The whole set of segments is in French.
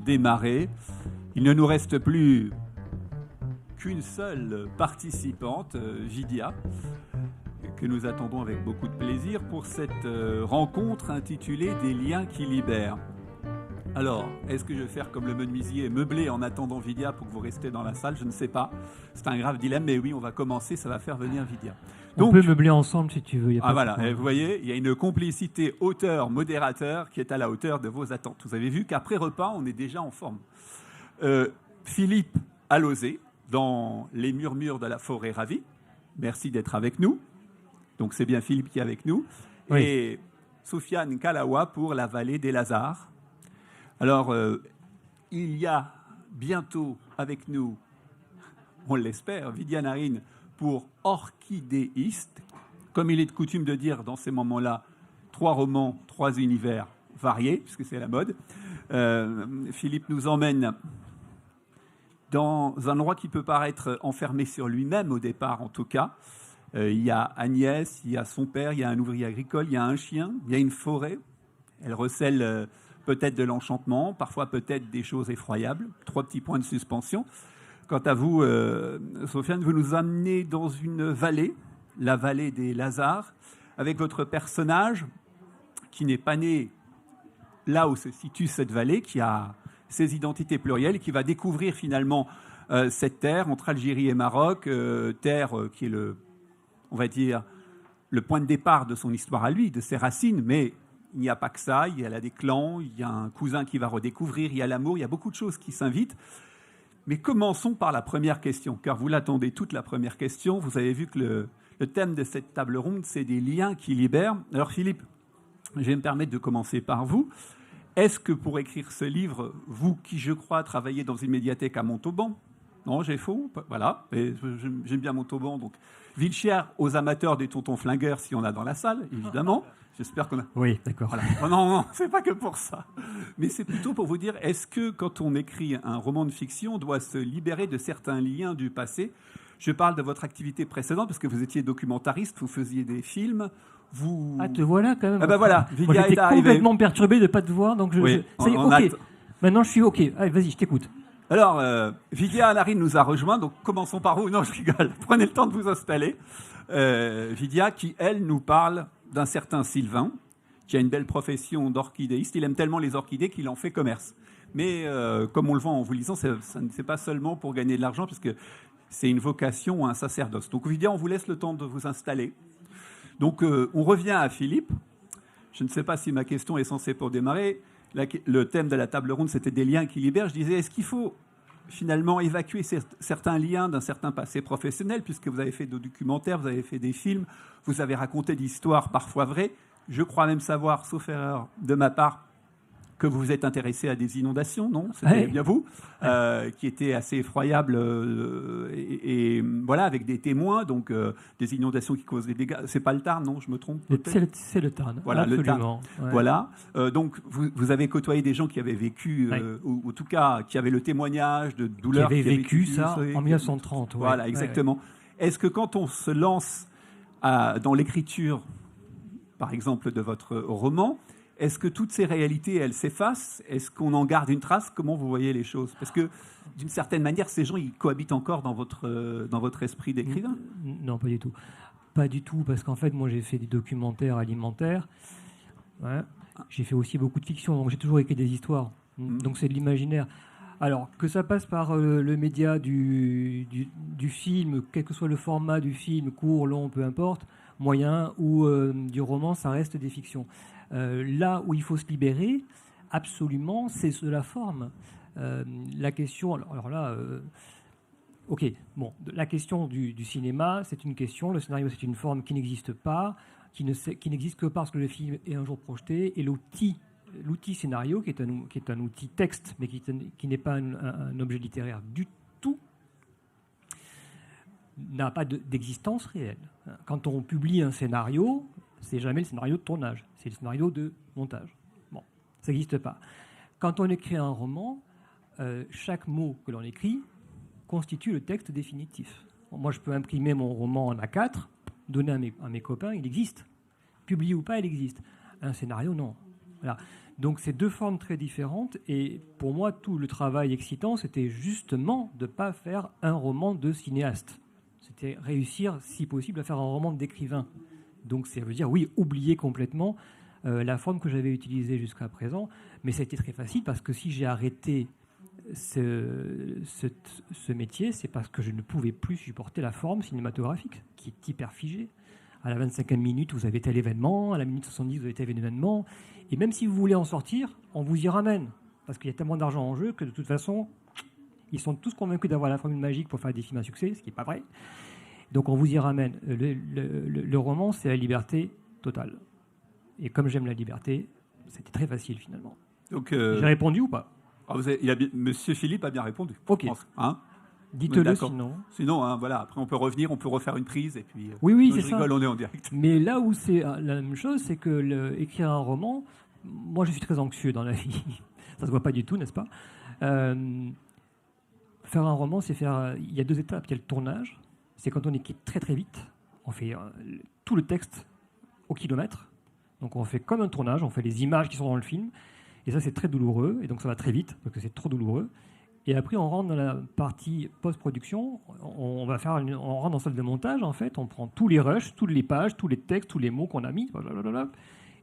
Démarrer. Il ne nous reste plus qu'une seule participante, Vidia, que nous attendons avec beaucoup de plaisir pour cette rencontre intitulée « Des liens qui libèrent ». Alors, est-ce que je vais faire comme le menuisier, meubler en attendant Vidia pour que vous restiez dans la salle? Je ne sais pas. C'est un grave dilemme, mais oui, on va commencer, ça va faire venir Vidia. Donc, on peut meubler ensemble si tu veux. Voilà, et vous voyez, il y a une complicité auteur-modérateur qui est à la hauteur de vos attentes. Vous avez vu qu'après repas, on est déjà en forme. Philippe Allosé, dans Les Murmures de la forêt ravie. Merci d'être avec nous. Donc c'est bien Philippe qui est avec nous. Oui. Et Soufiane Kalawa pour La Vallée des Lazars. Alors, il y a bientôt avec nous, on l'espère, Vidya Narine pour Orchidéiste. Comme il est de coutume de dire dans ces moments-là, 3 romans, 3 univers variés, puisque c'est la mode. Philippe nous emmène dans un endroit qui peut paraître enfermé sur lui-même, au départ en tout cas. Il y a Agnès, il y a son père, il y a un ouvrier agricole, il y a un chien, il y a une forêt. Elle recèle peut-être de l'enchantement, parfois peut-être des choses effroyables. 3 petits points de suspension. Quant à vous, Sofiane, vous nous amenez dans une vallée, la vallée des Lazars, avec votre personnage qui n'est pas né là où se situe cette vallée, qui a ses identités plurielles, qui va découvrir finalement cette terre entre Algérie et Maroc, terre qui est on va dire, le point de départ de son histoire à lui, de ses racines, mais il n'y a pas que ça, il y a des clans, il y a un cousin qui va redécouvrir, il y a l'amour, il y a beaucoup de choses qui s'invitent. Mais commençons par la première question, car vous l'attendez toute la première question. Vous avez vu que le thème de cette table ronde, c'est des liens qui libèrent. Alors Philippe, je vais me permettre de commencer par vous. Est-ce que pour écrire ce livre, vous qui, je crois, travaillez dans une médiathèque à Montauban, non, j'ai faux, voilà, j'aime bien Montauban, donc ville chère aux amateurs des tontons flingueurs, si on a dans la salle, évidemment. J'espère qu'on a... Oui, d'accord. Voilà. Oh non, c'est pas que pour ça. Mais c'est plutôt pour vous dire, est-ce que quand on écrit un roman de fiction, on doit se libérer de certains liens du passé? Je parle de votre activité précédente, parce que vous étiez documentariste, vous faisiez des films, vous... Ah, te voilà quand même. Ah ben voilà, moi, j'étais complètement perturbé de ne pas te voir, donc oui, ça y est, ok. Maintenant, je suis ok. Allez, vas-y, je t'écoute. Alors, Vidya Narine nous a rejoint, donc commençons par vous. Non, je rigole. Prenez le temps de vous installer. Vidya, qui, elle, nous parle d'un certain Sylvain, qui a une belle profession d'orchidéiste. Il aime tellement les orchidées qu'il en fait commerce. Mais comme on le voit en vous lisant, c'est pas seulement pour gagner de l'argent, puisque c'est une vocation ou un sacerdoce. Donc, Vidya, on vous laisse le temps de vous installer. Donc, on revient à Philippe. Je ne sais pas si ma question est censée pour démarrer. Le thème de la table ronde, c'était des liens qui libèrent. Je disais, est-ce qu'il faut finalement évacuer certains liens d'un certain passé professionnel, puisque vous avez fait des documentaires, vous avez fait des films, vous avez raconté des histoires parfois vraies. Je crois même savoir, sauf erreur de ma part, que vous vous êtes intéressé à des inondations, non? C'était bien vous, qui étaient assez effroyables et voilà, avec des témoins, donc des inondations qui causent des dégâts. C'est pas le Tarn, non? Je me trompe? C'est le Tarn, voilà, absolument. Le Tarn. Ouais. Voilà. Donc vous avez côtoyé des gens qui avaient vécu, ou en tout cas qui avaient le témoignage de douleur. Qui avaient vécu ça en 1930. Voilà, exactement. Est-ce que quand on se lance dans l'écriture, par exemple, de votre roman, est-ce que toutes ces réalités, elles s'effacent? Est-ce qu'on en garde une trace? Comment vous voyez les choses? Parce que, d'une certaine manière, ces gens, ils cohabitent encore dans votre esprit d'écrivain. Non, pas du tout. Pas du tout, parce qu'en fait, moi, j'ai fait des documentaires alimentaires. Ouais. J'ai fait aussi beaucoup de fiction, donc j'ai toujours écrit des histoires. Donc c'est de l'imaginaire. Alors, que ça passe par le média du film, quel que soit le format du film, court, long, peu importe, moyen, ou du roman, ça reste des fictions. Là où il faut se libérer, absolument, c'est de la forme. La question, alors là, ok, bon, la question du cinéma, c'est une question, le scénario, c'est une forme qui n'existe pas, qui n'existe que parce que le film est un jour projeté, et l'outil scénario, qui est un outil texte, mais qui n'est pas un objet littéraire du tout, n'a pas d'existence réelle. Quand on publie un scénario, c'est jamais le scénario de tournage, c'est le scénario de montage. Bon, ça n'existe pas. Quand on écrit un roman, chaque mot que l'on écrit constitue le texte définitif. Bon, moi, je peux imprimer mon roman en A4, donner à mes copains, il existe. Publié ou pas, il existe. Un scénario, non. Voilà. Donc c'est deux formes très différentes. Et pour moi, tout le travail excitant, c'était justement de ne pas faire un roman de cinéaste. C'était réussir, si possible, à faire un roman d'écrivain. Donc ça veut dire, oui, oublier complètement la forme que j'avais utilisée jusqu'à présent. Mais ça a été très facile parce que si j'ai arrêté ce métier, c'est parce que je ne pouvais plus supporter la forme cinématographique, qui est hyper figée. À la 25e minute, vous avez tel événement. À la minute 70, vous avez tel événement. Et même si vous voulez en sortir, on vous y ramène. Parce qu'il y a tellement d'argent en jeu que de toute façon, ils sont tous convaincus d'avoir la formule magique pour faire des films à succès, ce qui n'est pas vrai. Donc on vous y ramène. Le roman, c'est la liberté totale. Et comme j'aime la liberté, c'était très facile finalement. Donc, j'ai répondu ou pas? Monsieur Philippe a bien répondu. Ok. Hein, dites-le sinon. Sinon, hein, voilà, après on peut revenir, on peut refaire une prise et puis. Oui, c'est ça. On est en direct. Mais là où c'est la même chose, c'est que écrire un roman, moi je suis très anxieux dans la vie. Ça se voit pas du tout, n'est-ce pas? Faire un roman, c'est faire. Il y a deux étapes. Il y a le tournage. C'est quand on écrit très très vite. On fait tout le texte au kilomètre. Donc on fait comme un tournage. On fait les images qui sont dans le film. Et ça, c'est très douloureux. Et donc ça va très vite parce que c'est trop douloureux. Et après, on rentre dans la partie post-production. On rentre dans la salle de montage, en fait. On prend tous les rushs, toutes les pages, tous les textes, tous les mots qu'on a mis.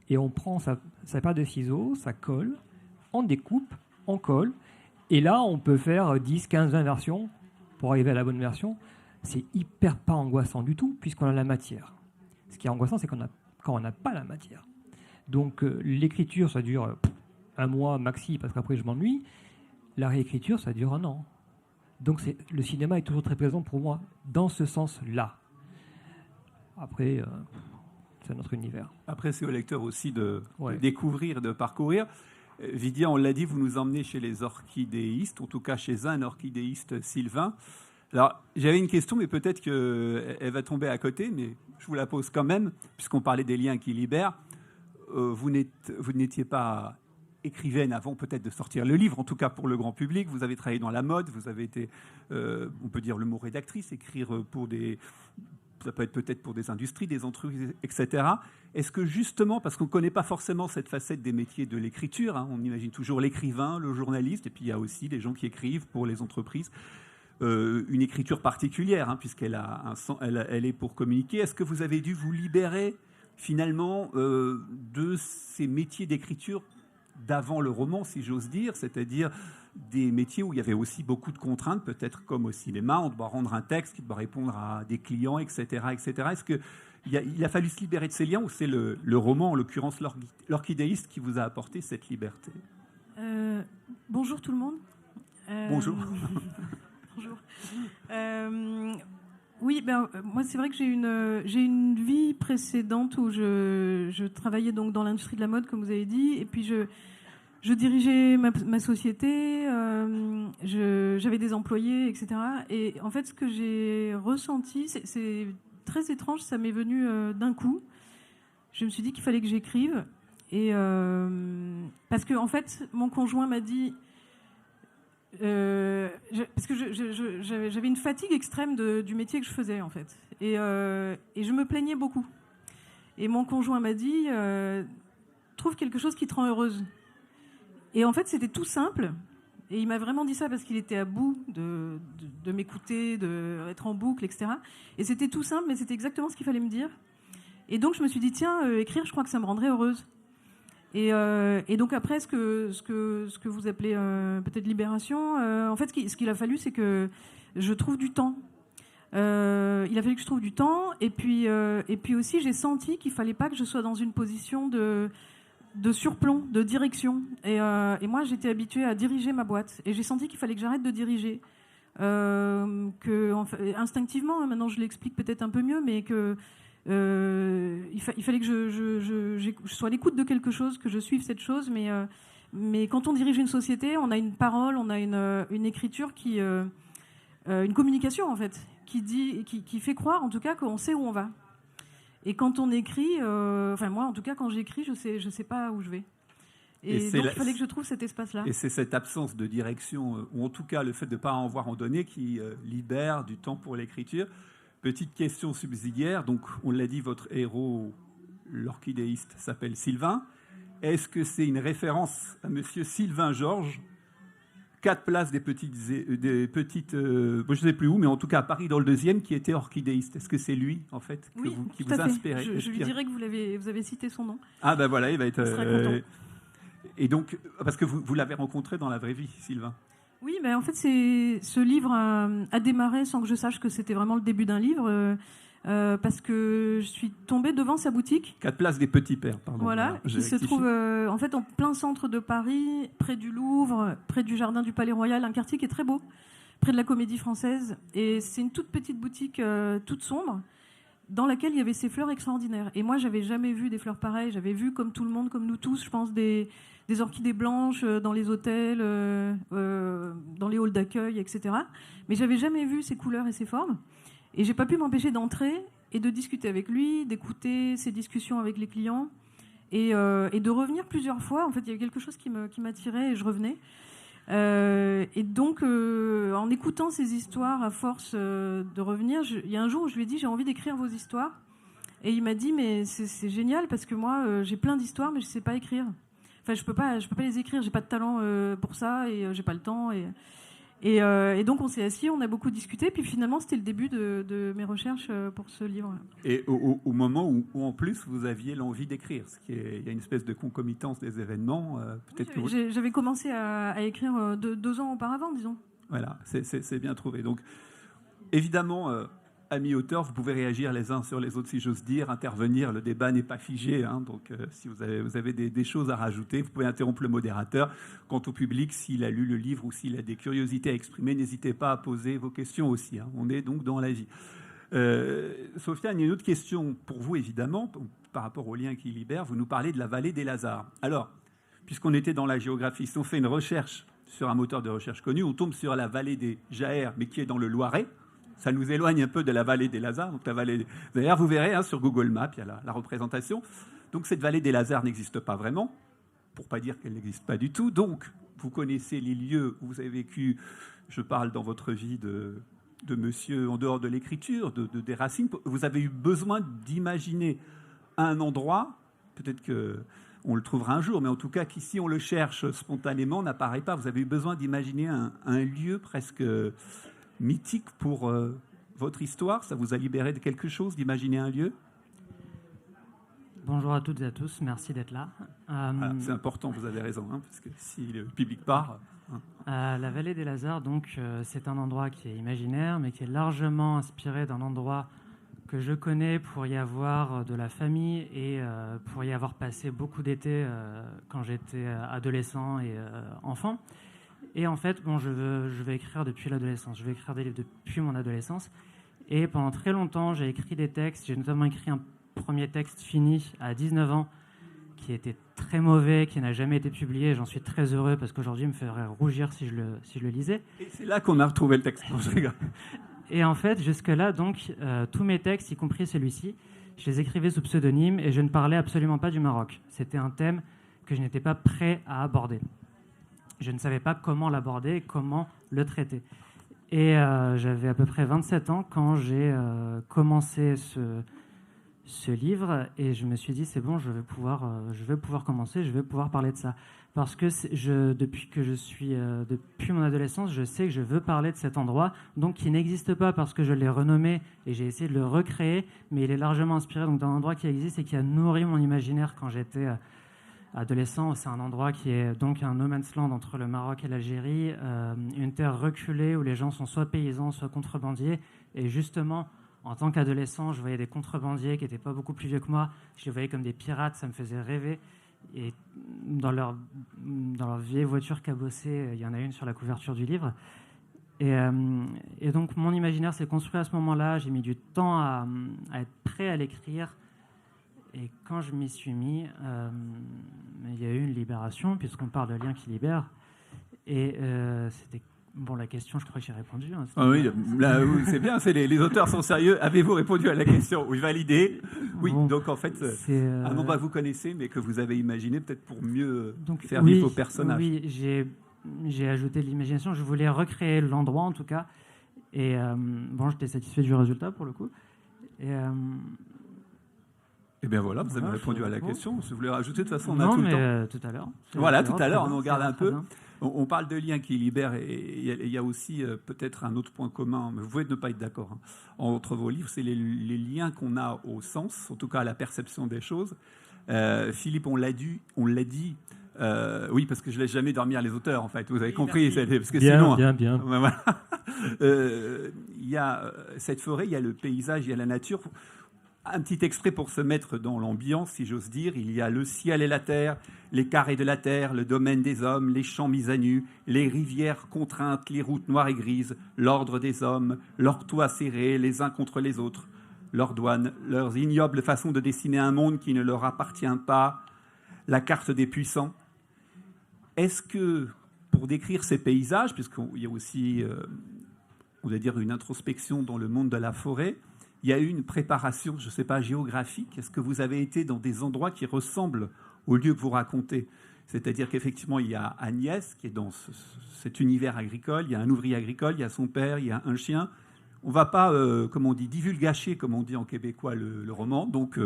Et on prend sa paire de ciseaux, ça colle, on découpe, on colle. Et là, on peut faire 10, 15, 20 versions pour arriver à la bonne version. C'est hyper pas angoissant du tout, puisqu'on a la matière. Ce qui est angoissant, c'est quand on n'a pas la matière. Donc, l'écriture, ça dure un mois maxi, parce qu'après, je m'ennuie. La réécriture, ça dure 1 an. Donc le cinéma est toujours très présent pour moi, dans ce sens-là. Après, c'est notre univers. Après, c'est au lecteur aussi de découvrir, de parcourir. Vidia, on l'a dit, vous nous emmenez chez les orchidéistes, en tout cas chez un orchidéiste, Sylvain. Alors, j'avais une question, mais peut-être qu'elle va tomber à côté, mais je vous la pose quand même, puisqu'on parlait des liens qui libèrent. Vous n'étiez pas écrivaine avant peut-être de sortir le livre, en tout cas pour le grand public. Vous avez travaillé dans la mode, vous avez été, on peut dire le mot rédactrice, écrire pour ça peut être peut-être pour des industries, des entreprises, etc. Est-ce que justement, parce qu'on ne connaît pas forcément cette facette des métiers de l'écriture, hein, on imagine toujours l'écrivain, le journaliste, et puis il y a aussi des gens qui écrivent pour les entreprises, une écriture particulière, hein, puisqu'elle a elle est pour communiquer. Est-ce que vous avez dû vous libérer finalement de ces métiers d'écriture d'avant le roman, si j'ose dire, c'est-à-dire des métiers où il y avait aussi beaucoup de contraintes, peut-être comme au cinéma, on doit rendre un texte qui doit répondre à des clients, etc. etc. Est-ce qu'il a fallu se libérer de ces liens ou c'est le roman, en l'occurrence l'orchidéiste, qui vous a apporté cette liberté? Bonjour tout le monde. Bonjour. Bonjour. Oui, moi c'est vrai que j'ai une vie précédente où je travaillais donc dans l'industrie de la mode, comme vous avez dit, et puis je dirigeais ma société, j'avais des employés, etc. Et en fait, ce que j'ai ressenti, c'est très étrange, ça m'est venu d'un coup. Je me suis dit qu'il fallait que j'écrive, et parce que en fait, mon conjoint m'a dit. Parce que j'avais une fatigue extrême du métier que je faisais en fait, et je me plaignais beaucoup. Et mon conjoint m'a dit trouve quelque chose qui te rend heureuse. Et en fait c'était tout simple. Et il m'a vraiment dit ça parce qu'il était à bout de m'écouter, d'être en boucle, etc. Et c'était tout simple, mais c'était exactement ce qu'il fallait me dire. Et donc je me suis dit tiens, écrire, je crois que ça me rendrait heureuse. Et donc après, ce que vous appelez peut-être libération, en fait, ce qu'il a fallu, c'est que je trouve du temps. Il a fallu que je trouve du temps, et puis aussi, j'ai senti qu'il fallait pas que je sois dans une position de surplomb, de direction. Et moi, j'étais habituée à diriger ma boîte, et j'ai senti qu'il fallait que j'arrête de diriger. Instinctivement, maintenant je l'explique peut-être un peu mieux, mais que il fallait que je sois à l'écoute de quelque chose, que je suive cette chose, mais quand on dirige une société, on a une parole, on a une écriture une communication en fait, qui fait croire en tout cas qu'on sait où on va. Et quand on écrit, moi en tout cas quand j'écris, je sais pas où je vais. Et donc il fallait que je trouve cet espace-là. Et c'est cette absence de direction, ou en tout cas le fait de ne pas en voir en donner, qui libère du temps pour l'écriture. Petite question subsidiaire, donc on l'a dit, votre héros, l'orchidéiste, s'appelle Sylvain. Est-ce que c'est une référence à Monsieur Sylvain Georges, 4 places des petites je ne sais plus où, mais en tout cas à Paris dans le 2e, qui était orchidéiste. Est-ce que c'est lui, en fait, qui vous inspire? Je lui dirais que vous avez cité son nom. Ah ben voilà, il va être... Il sera content. Et donc, parce que vous l'avez rencontré dans la vraie vie, Sylvain. Oui, mais en fait, ce livre a démarré sans que je sache que c'était vraiment le début d'un livre, parce que je suis tombée devant sa boutique. 4 places des Petits Pères, pardon. Voilà, qui se trouve en fait en plein centre de Paris, près du Louvre, près du jardin du Palais Royal, un quartier qui est très beau, près de la Comédie Française. Et c'est une toute petite boutique, toute sombre, dans laquelle il y avait ces fleurs extraordinaires. Et moi, j'avais jamais vu des fleurs pareilles. J'avais vu, comme tout le monde, comme nous tous, je pense, des orchidées blanches dans les hôtels, dans les halls d'accueil, etc. Mais j'avais jamais vu ces couleurs et ces formes. Et j'ai pas pu m'empêcher d'entrer et de discuter avec lui, d'écouter ses discussions avec les clients et de revenir plusieurs fois. En fait, il y avait quelque chose qui m'attirait et je revenais. Et donc, en écoutant ces histoires, à force de revenir, il y a un jour où je lui ai dit j'ai envie d'écrire vos histoires. Et il m'a dit mais c'est génial parce que moi j'ai plein d'histoires mais je sais pas écrire. Enfin, je peux pas les écrire. J'ai pas de talent pour ça et j'ai pas le temps. Et donc on s'est assis, on a beaucoup discuté, puis finalement c'était le début de mes recherches pour ce livre. Et au moment où en plus vous aviez l'envie d'écrire, il y a une espèce de concomitance des événements, peut-être oui, que j'avais commencé à écrire 2 ans auparavant, disons. Voilà, c'est bien trouvé. Donc évidemment, amis auteurs, vous pouvez réagir les uns sur les autres si j'ose dire, intervenir, le débat n'est pas figé, hein, donc si vous avez des choses à rajouter, vous pouvez interrompre le modérateur. Quant au public, s'il a lu le livre ou s'il a des curiosités à exprimer, n'hésitez pas à poser vos questions aussi, hein. On est donc dans la vie. Sofiane, il y a une autre question pour vous évidemment, par rapport au lien qui libère, vous nous parlez de la vallée des Lazars. Alors, puisqu'on était dans la géographie, si on fait une recherche sur un moteur de recherche connu, on tombe sur la vallée des Jaers, mais qui est dans le Loiret. Ça nous éloigne un peu de la vallée des Lazars. Donc la vallée des... D'ailleurs, vous verrez hein, sur Google Maps, il y a la représentation. Donc cette vallée des Lazars n'existe pas vraiment, pour ne pas dire qu'elle n'existe pas du tout. Donc vous connaissez les lieux où vous avez vécu, je parle dans votre vie de monsieur en dehors de l'écriture, des racines. Vous avez eu besoin d'imaginer un endroit, peut-être qu'on le trouvera un jour, mais en tout cas qu'ici on le cherche spontanément, n'apparaît pas. Vous avez eu besoin d'imaginer un lieu presque... mythique pour votre histoire. Ça vous a libéré de quelque chose d'imaginer un lieu? Bonjour à toutes et à tous, merci d'être là. C'est important, vous avez raison, hein, parce que si le public part... La vallée des Lazars, donc, c'est un endroit qui est imaginaire, mais qui est largement inspiré d'un endroit que je connais pour y avoir de la famille et pour y avoir passé beaucoup d'été quand j'étais adolescent et enfant. Et en fait, bon, je vais écrire depuis l'adolescence. Je vais écrire des livres depuis mon adolescence. Et pendant très longtemps, j'ai écrit des textes. J'ai notamment écrit un premier texte fini à 19 ans qui était très mauvais, qui n'a jamais été publié. J'en suis très heureux parce qu'aujourd'hui, il me ferait rougir si je le lisais. Et c'est là qu'on a retrouvé le texte. Et en fait, jusque-là, donc, tous mes textes, y compris celui-ci, je les écrivais sous pseudonyme et je ne parlais absolument pas du Maroc. C'était un thème que je n'étais pas prêt à aborder. Je ne savais pas comment l'aborder, comment le traiter. Et j'avais à peu près 27 ans quand j'ai commencé ce livre et je me suis dit c'est bon, je vais pouvoir commencer, je vais pouvoir parler de ça. Parce que depuis mon adolescence, je sais que je veux parler de cet endroit, donc qui n'existe pas parce que je l'ai renommé et j'ai essayé de le recréer, mais il est largement inspiré donc d'un endroit qui existe et qui a nourri mon imaginaire quand j'étais adolescent. C'est un endroit qui est donc un no man's land entre le Maroc et l'Algérie, une terre reculée où les gens sont soit paysans, soit contrebandiers. Et justement, en tant qu'adolescent, je voyais des contrebandiers qui n'étaient pas beaucoup plus vieux que moi. Je les voyais comme des pirates, ça me faisait rêver. Et dans leur vieille voiture cabossée, il y en a une sur la couverture du livre. Et donc mon imaginaire s'est construit à ce moment-là. J'ai mis du temps à être prêt à l'écrire. Et quand je m'y suis mis, il y a eu une libération, puisqu'on parle de lien qui libère. Et c'était... Bon, la question, je crois que j'ai répondu. Hein, oui, c'est bien, les auteurs sont sérieux. Avez-vous répondu à la question? Oui, validé. Oui, bon, donc en fait, un endroit que vous connaissez, mais que vous avez imaginé peut-être pour mieux faire vivre vos personnages. Oui, j'ai ajouté de l'imagination. Je voulais recréer l'endroit, en tout cas. Et bon, j'étais satisfait du résultat, pour le coup. Eh bien voilà, vous avez Voilà, répondu je à la réponds. question. Si vous voulez rajouter, de toute façon, on a Non, tout le temps. mais tout à l'heure. Voilà, tout à l'heure, très on en bien, regarde un très peu. bien. On parle de liens qui libèrent, et il y a aussi peut-être un autre point commun, mais vous pouvez ne pas être d'accord, entre vos livres, c'est les liens qu'on a au sens, en tout cas à la perception des choses. Philippe, on l'a dit, oui, parce que je ne laisse jamais dormir les auteurs, en fait, vous avez compris, parce que Bien, sinon... bien. Voilà. Il y a cette forêt, il y a le paysage, il y a la nature. Un petit extrait pour se mettre dans l'ambiance, si j'ose dire. Il y a le ciel et la terre, les carrés de la terre, le domaine des hommes, les champs mis à nu, les rivières contraintes, les routes noires et grises, l'ordre des hommes, leurs toits serrés les uns contre les autres, leurs douanes, leurs ignobles façons de dessiner un monde qui ne leur appartient pas, la carte des puissants. Est-ce que, pour décrire ces paysages, puisqu'il y a aussi, on va dire, une introspection dans le monde de la forêt, il y a eu une préparation, je ne sais pas, géographique. Est-ce que vous avez été dans des endroits qui ressemblent au lieu que vous racontez? C'est-à-dire qu'effectivement, il y a Agnès qui est dans cet univers agricole, il y a un ouvrier agricole, il y a son père, il y a un chien. On ne va pas, comme on dit, divulgacher, comme on dit en québécois, le roman. Donc,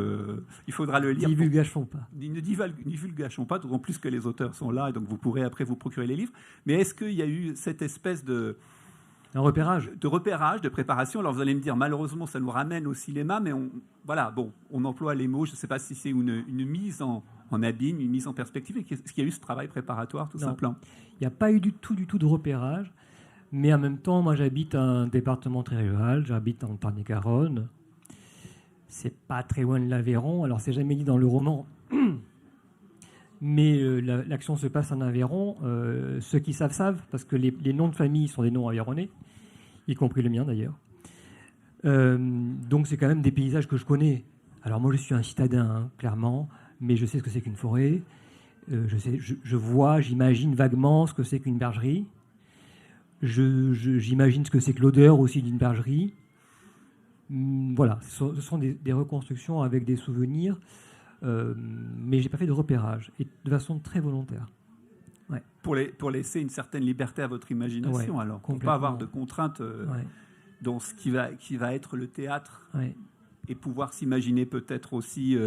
il faudra le lire. Divulgachons pas. Ne divulgachons pas, d'autant plus que les auteurs sont là, et donc vous pourrez après vous procurer les livres. Mais est-ce qu'il y a eu cette espèce de repérage, de préparation? Alors vous allez me dire, malheureusement, ça nous ramène au cinéma, mais on emploie les mots. Je ne sais pas si c'est une mise en abîme, une mise en perspective. Est-ce qu'il y a eu ce travail préparatoire, tout simplement? Il n'y a pas eu du tout de repérage. Mais en même temps, moi, j'habite un département très rural. J'habite en Tarn-et-Garonne. C'est pas très loin de l'Aveyron. Alors, c'est jamais dit dans le roman, mais l'action se passe en Aveyron. Ceux qui savent, parce que les noms de famille sont des noms aveyronnais, y compris le mien d'ailleurs. Donc, c'est quand même des paysages que je connais. Alors, moi, je suis un citadin, clairement, mais je sais ce que c'est qu'une forêt. Je vois, j'imagine vaguement ce que c'est qu'une bergerie. J'imagine ce que c'est que l'odeur aussi d'une bergerie. Voilà, ce sont des reconstructions avec des souvenirs, mais je n'ai pas fait de repérage, et de façon très volontaire. Ouais. Pour laisser une certaine liberté à votre imagination, alors, pour ne pas avoir de contraintes dans ce qui va être le théâtre, et pouvoir s'imaginer peut-être aussi...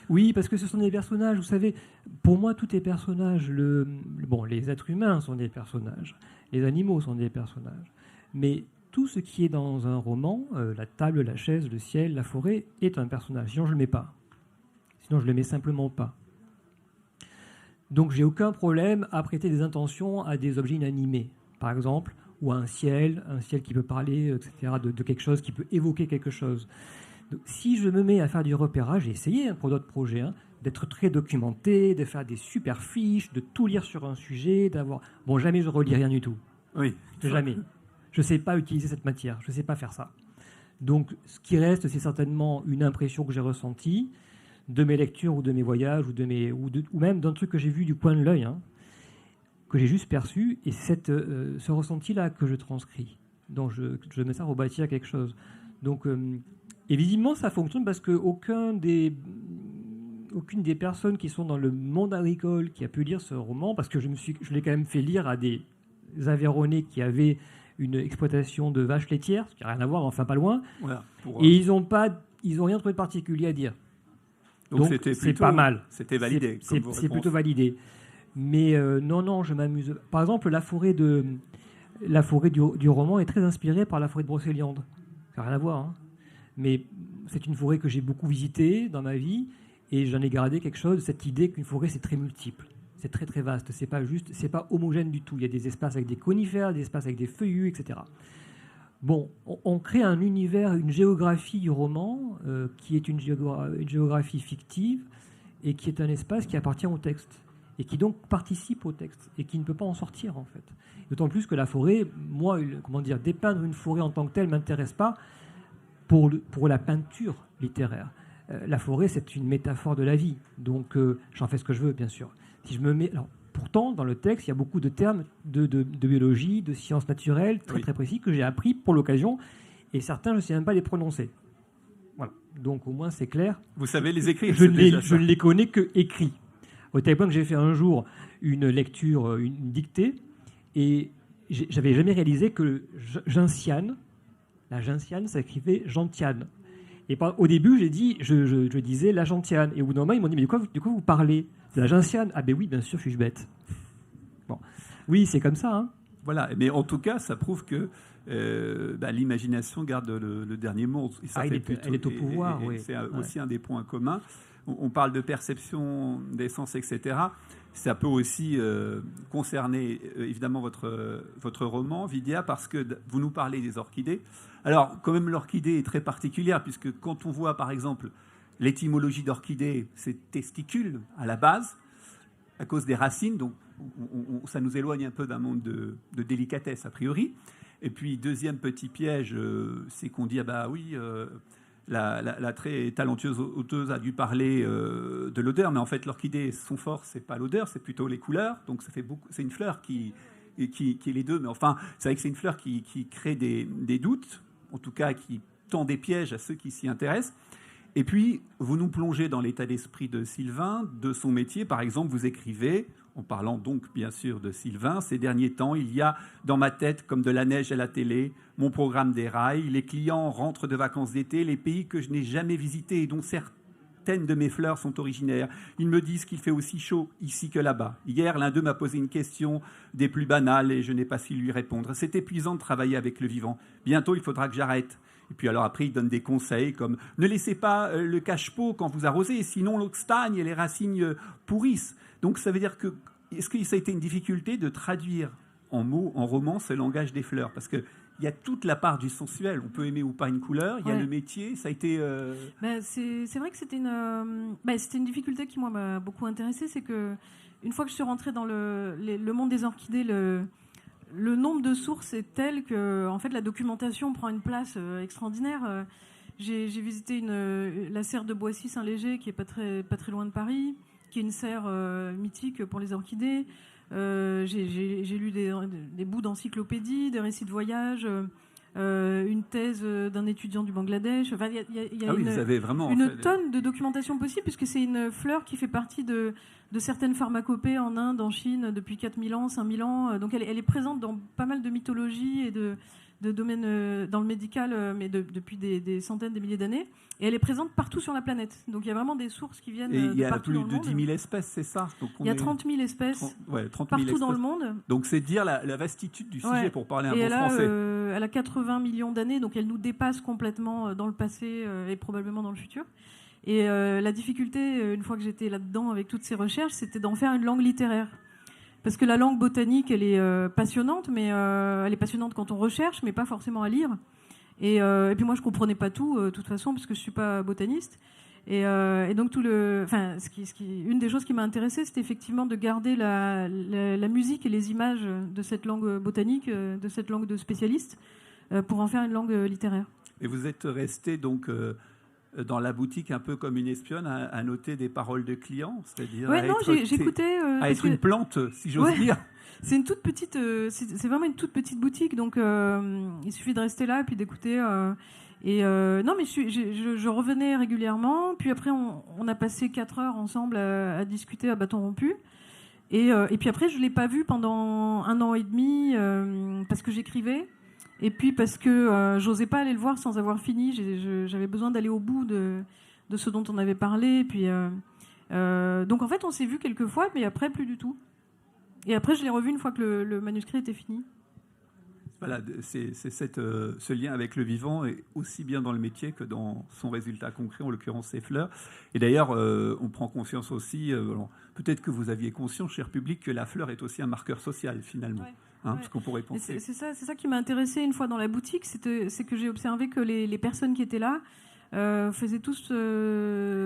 Oui, parce que ce sont des personnages, vous savez, pour moi, tous les personnages, les êtres humains sont des personnages, les animaux sont des personnages, mais tout ce qui est dans un roman, la table, la chaise, le ciel, la forêt, est un personnage. Sinon, je ne le mets pas. Sinon, je ne le mets simplement pas. Donc, j'ai aucun problème à prêter des intentions à des objets inanimés, par exemple, ou à un ciel qui peut parler, etc., de quelque chose, qui peut évoquer quelque chose. Donc, si je me mets à faire du repérage, j'ai essayé pour d'autres projets, d'être très documenté, de faire des super fiches, de tout lire sur un sujet, d'avoir... Bon, jamais je relis rien du tout. Oui. Jamais. Je ne sais pas utiliser cette matière, je ne sais pas faire ça. Donc, ce qui reste, c'est certainement une impression que j'ai ressentie de mes lectures ou de mes voyages ou même d'un truc que j'ai vu du coin de l'œil, que j'ai juste perçu, et c'est ce ressenti-là que je transcris. Donc, je me sers au bâtir quelque chose. Donc, et visiblement, ça fonctionne parce qu'aucune des personnes qui sont dans le monde agricole qui a pu lire ce roman, parce que je l'ai quand même fait lire à des Aveyronnais qui avaient une exploitation de vaches laitières, ce qui n'a rien à voir, mais enfin pas loin. Voilà, et ils n'ont rien trouvé de particulier à dire. Donc c'est pas mal. C'était validé. C'est plutôt validé. Mais non, je m'amuse. Par exemple, la forêt du roman est très inspirée par la forêt de Brocéliande. Ça n'a rien à voir. Mais c'est une forêt que j'ai beaucoup visitée dans ma vie, et j'en ai gardé quelque chose, cette idée qu'une forêt, c'est très multiple. C'est très très vaste, c'est pas homogène du tout. Il y a des espaces avec des conifères, des espaces avec des feuillus, etc. Bon, on crée un univers, une géographie du roman qui est une géographie fictive et qui est un espace qui appartient au texte et qui donc participe au texte et qui ne peut pas en sortir en fait. D'autant plus que la forêt, moi, dépeindre une forêt en tant que telle m'intéresse pas pour la peinture littéraire. La forêt, c'est une métaphore de la vie, donc j'en fais ce que je veux, bien sûr. Si je me mets... Alors, pourtant, dans le texte, il y a beaucoup de termes de biologie, de sciences naturelles, très précis, que j'ai appris pour l'occasion, et certains, je ne sais même pas les prononcer. Voilà. Donc, au moins, c'est clair. Vous savez les écrire. Je ne les connais que écrits. Au tel point que j'ai fait un jour une lecture, une dictée, et j'avais jamais réalisé que gentiane, la gentiane, ça écrivait gentiane. Et au début, je disais la gentiane. Et au bout d'un moment, ils m'ont dit, mais de quoi vous parlez? De la gentiane? Ah ben oui, bien sûr, suis-je bête. Bon. Oui, c'est comme ça. Hein. Voilà, mais en tout cas, ça prouve que l'imagination garde le dernier mot. Et ça elle est au pouvoir, oui. C'est aussi un des points communs. On parle de perception des sens, etc. Ça peut aussi concerner évidemment votre roman, Vidya, parce que vous nous parlez des orchidées. Alors, quand même, l'orchidée est très particulière, puisque quand on voit, par exemple, l'étymologie d'orchidée, c'est testicule à la base, à cause des racines, donc ça nous éloigne un peu d'un monde de délicatesse, a priori. Et puis, deuxième petit piège, c'est qu'on dit, ah bah oui, la très talentueuse auteuse a dû parler de l'odeur, mais en fait, l'orchidée, son fort, c'est pas l'odeur, c'est plutôt les couleurs. Donc, ça fait beaucoup. C'est une fleur qui est les deux, mais enfin, c'est vrai que c'est une fleur qui crée des doutes, en tout cas, qui tend des pièges à ceux qui s'y intéressent. Et puis, vous nous plongez dans l'état d'esprit de Sylvain, de son métier. Par exemple, vous écrivez, en parlant donc bien sûr de Sylvain, ces derniers temps, il y a dans ma tête, comme de la neige à la télé, mon programme des rails. Les clients rentrent de vacances d'été, les pays que je n'ai jamais visités et dont certaines de mes fleurs sont originaires. Ils me disent qu'il fait aussi chaud ici que là-bas. Hier, l'un d'eux m'a posé une question des plus banales et je n'ai pas su lui répondre. C'est épuisant de travailler avec le vivant. Bientôt, il faudra que j'arrête. Et puis alors après, il donne des conseils comme « Ne laissez pas le cache-pot quand vous arrosez, sinon l'eau stagne et les racines pourrissent. » Donc ça veut dire que, est-ce que ça a été une difficulté de traduire en mots, en roman, ce langage des fleurs? Parce qu'il y a toute la part du sensuel. On peut aimer ou pas une couleur, il y a le métier, ça a été... C'est vrai que c'était une difficulté qui, moi, m'a beaucoup intéressée. C'est que une fois que je suis rentrée dans le monde des orchidées, le nombre de sources est tel que en fait, la documentation prend une place extraordinaire. J'ai visité la serre de Boissy-Saint-Léger, qui est pas très loin de Paris, qui est une serre mythique pour les orchidées. J'ai lu des bouts d'encyclopédie, des récits de voyage, une thèse d'un étudiant du Bangladesh. Enfin, il y a vous avez vraiment une tonne de documentation possible, puisque c'est une fleur qui fait partie de certaines pharmacopées en Inde, en Chine, depuis 4000 ans, 5000 ans. Donc elle est présente dans pas mal de mythologies et de domaines dans le médical, mais depuis des centaines, des milliers d'années. Et elle est présente partout sur la planète. Donc il y a vraiment des sources qui viennent de partout dans le monde. Il y a plus de 10 000 espèces, c'est ça? Donc il y a 30 000 espèces 30 000 partout dans le monde. Donc c'est dire la vastitude du sujet, pour parler un bon français. Elle a 80 millions d'années, donc elle nous dépasse complètement dans le passé et probablement dans le futur. Et la difficulté, une fois que j'étais là-dedans avec toutes ces recherches, c'était d'en faire une langue littéraire. Parce que la langue botanique, elle est passionnante, mais elle est passionnante quand on recherche, mais pas forcément à lire. Et puis moi, je comprenais pas tout, de toute façon, parce que je suis pas botaniste. Et donc une des choses qui m'a intéressée, c'était effectivement de garder la musique et les images de cette langue botanique, de cette langue de spécialiste, pour en faire une langue littéraire. Et vous êtes resté donc dans la boutique un peu comme une espionne à noter des paroles de clients, c'est-à-dire j'écoutais à être une plante, si j'ose dire. C'est une toute petite, c'est vraiment une toute petite boutique, donc il suffit de rester là et puis d'écouter. Non, mais je revenais régulièrement. Puis après, on a passé 4 heures ensemble à discuter à bâton rompu. Et puis après, je l'ai pas vu pendant 1 an et demi parce que j'écrivais. Et puis parce que j'osais pas aller le voir sans avoir fini. J'avais besoin d'aller au bout de ce dont on avait parlé. Et puis, donc en fait, on s'est vu quelques fois, mais après, plus du tout. Et après, je l'ai revu une fois que le manuscrit était fini. Voilà, c'est ce lien avec le vivant, et aussi bien dans le métier que dans son résultat concret, en l'occurrence ses fleurs. Et d'ailleurs, on prend conscience aussi, peut-être que vous aviez conscience, cher public, que la fleur est aussi un marqueur social, finalement. Ouais. Parce qu'on pourrait penser. C'est ça qui m'a intéressée une fois dans la boutique, c'est que j'ai observé que les personnes qui étaient là faisaient tous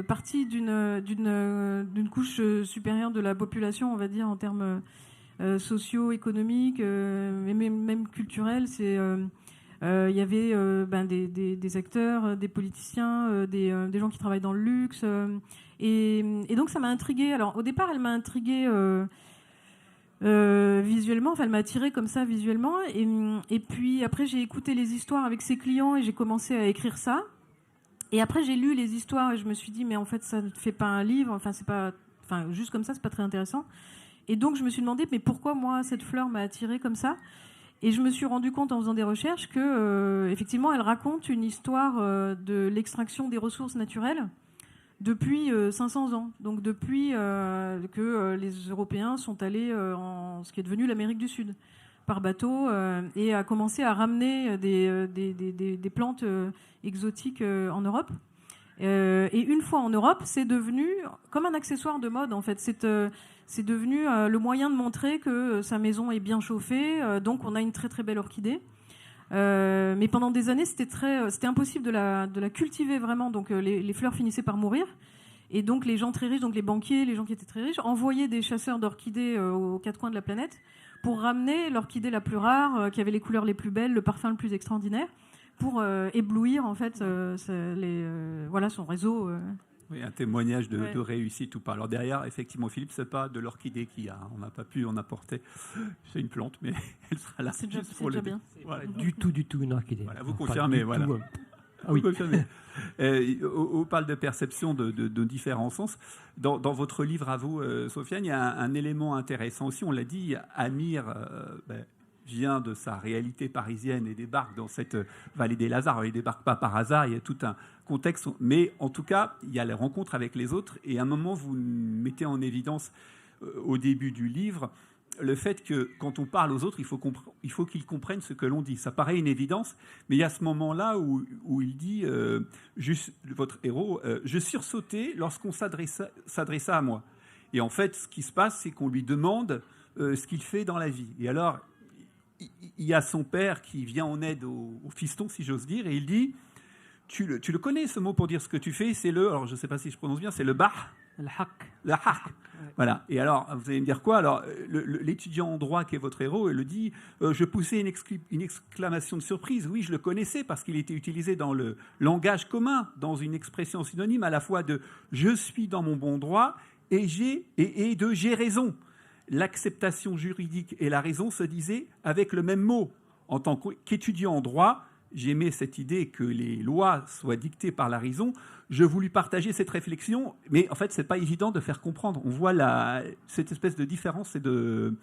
partie d'une couche supérieure de la population, on va dire, en termes socio-économiques, et même culturels. Il y avait des acteurs, des politiciens, des gens qui travaillent dans le luxe. Et donc ça m'a intriguée. Alors au départ, elle m'a intriguée visuellement, enfin elle m'a attirée comme ça visuellement. Et puis après, j'ai écouté les histoires avec ses clients et j'ai commencé à écrire ça. Et après, j'ai lu les histoires et je me suis dit, mais en fait, ça ne fait pas un livre. Juste comme ça, c'est pas très intéressant. Et donc, je me suis demandé, mais pourquoi moi, cette fleur m'a attirée comme ça? Et je me suis rendu compte en faisant des recherches que, effectivement, elle raconte une histoire de l'extraction des ressources naturelles depuis 500 ans. Donc depuis que les Européens sont allés en ce qui est devenu l'Amérique du Sud par bateau et a commencé à ramener des plantes exotiques en Europe. Et une fois en Europe, c'est devenu comme un accessoire de mode, en fait. C'est devenu le moyen de montrer que sa maison est bien chauffée, donc on a une très très belle orchidée. Mais pendant des années, c'était impossible de la cultiver vraiment, donc les fleurs finissaient par mourir. Et donc les gens très riches, donc les banquiers, les gens qui étaient très riches, envoyaient des chasseurs d'orchidées aux quatre coins de la planète pour ramener l'orchidée la plus rare, qui avait les couleurs les plus belles, le parfum le plus extraordinaire, pour éblouir en fait son réseau. Oui, un témoignage de réussite ou pas. Alors derrière, effectivement, Philippe, c'est pas de l'orchidée qu'il y a. On n'a pas pu en apporter. C'est une plante, mais elle sera là. C'est déjà bien. Voilà. Du tout une orchidée. Voilà, vous confirmez, voilà. Ah oui. Vous confirmez. On parle de perception de différents sens. Dans votre livre à vous, Sofiane, il y a un élément intéressant aussi. On l'a dit, Amir vient de sa réalité parisienne et débarque dans cette vallée des Lazars. Il ne débarque pas par hasard, il y a tout un contexte. Mais en tout cas, il y a la rencontre avec les autres. Et à un moment, vous mettez en évidence, au début du livre, le fait que quand on parle aux autres, il faut qu'ils comprennent ce que l'on dit. Ça paraît une évidence, mais il y a ce moment-là où il dit, votre héros, je sursautais lorsqu'on s'adressa à moi. Et en fait, ce qui se passe, c'est qu'on lui demande ce qu'il fait dans la vie. Et alors, il y a son père qui vient en aide au fiston, si j'ose dire, et il dit, tu le connais ce mot pour dire ce que tu fais, c'est alors je ne sais pas si je prononce bien, c'est le bah. Le haq. Le haq. Voilà. Et alors, vous allez me dire quoi? Alors, l'étudiant en droit qui est votre héros, il le dit, je poussais une exclamation de surprise. Oui, je le connaissais parce qu'il était utilisé dans le langage commun, dans une expression synonyme à la fois de « je suis dans mon bon droit » et de « j'ai raison ». L'acceptation juridique et la raison se disaient avec le même mot. En tant qu'étudiant en droit, j'aimais cette idée que les lois soient dictées par la raison. Je voulus partager cette réflexion, mais en fait, ce n'est pas évident de faire comprendre. On voit cette espèce de différence et de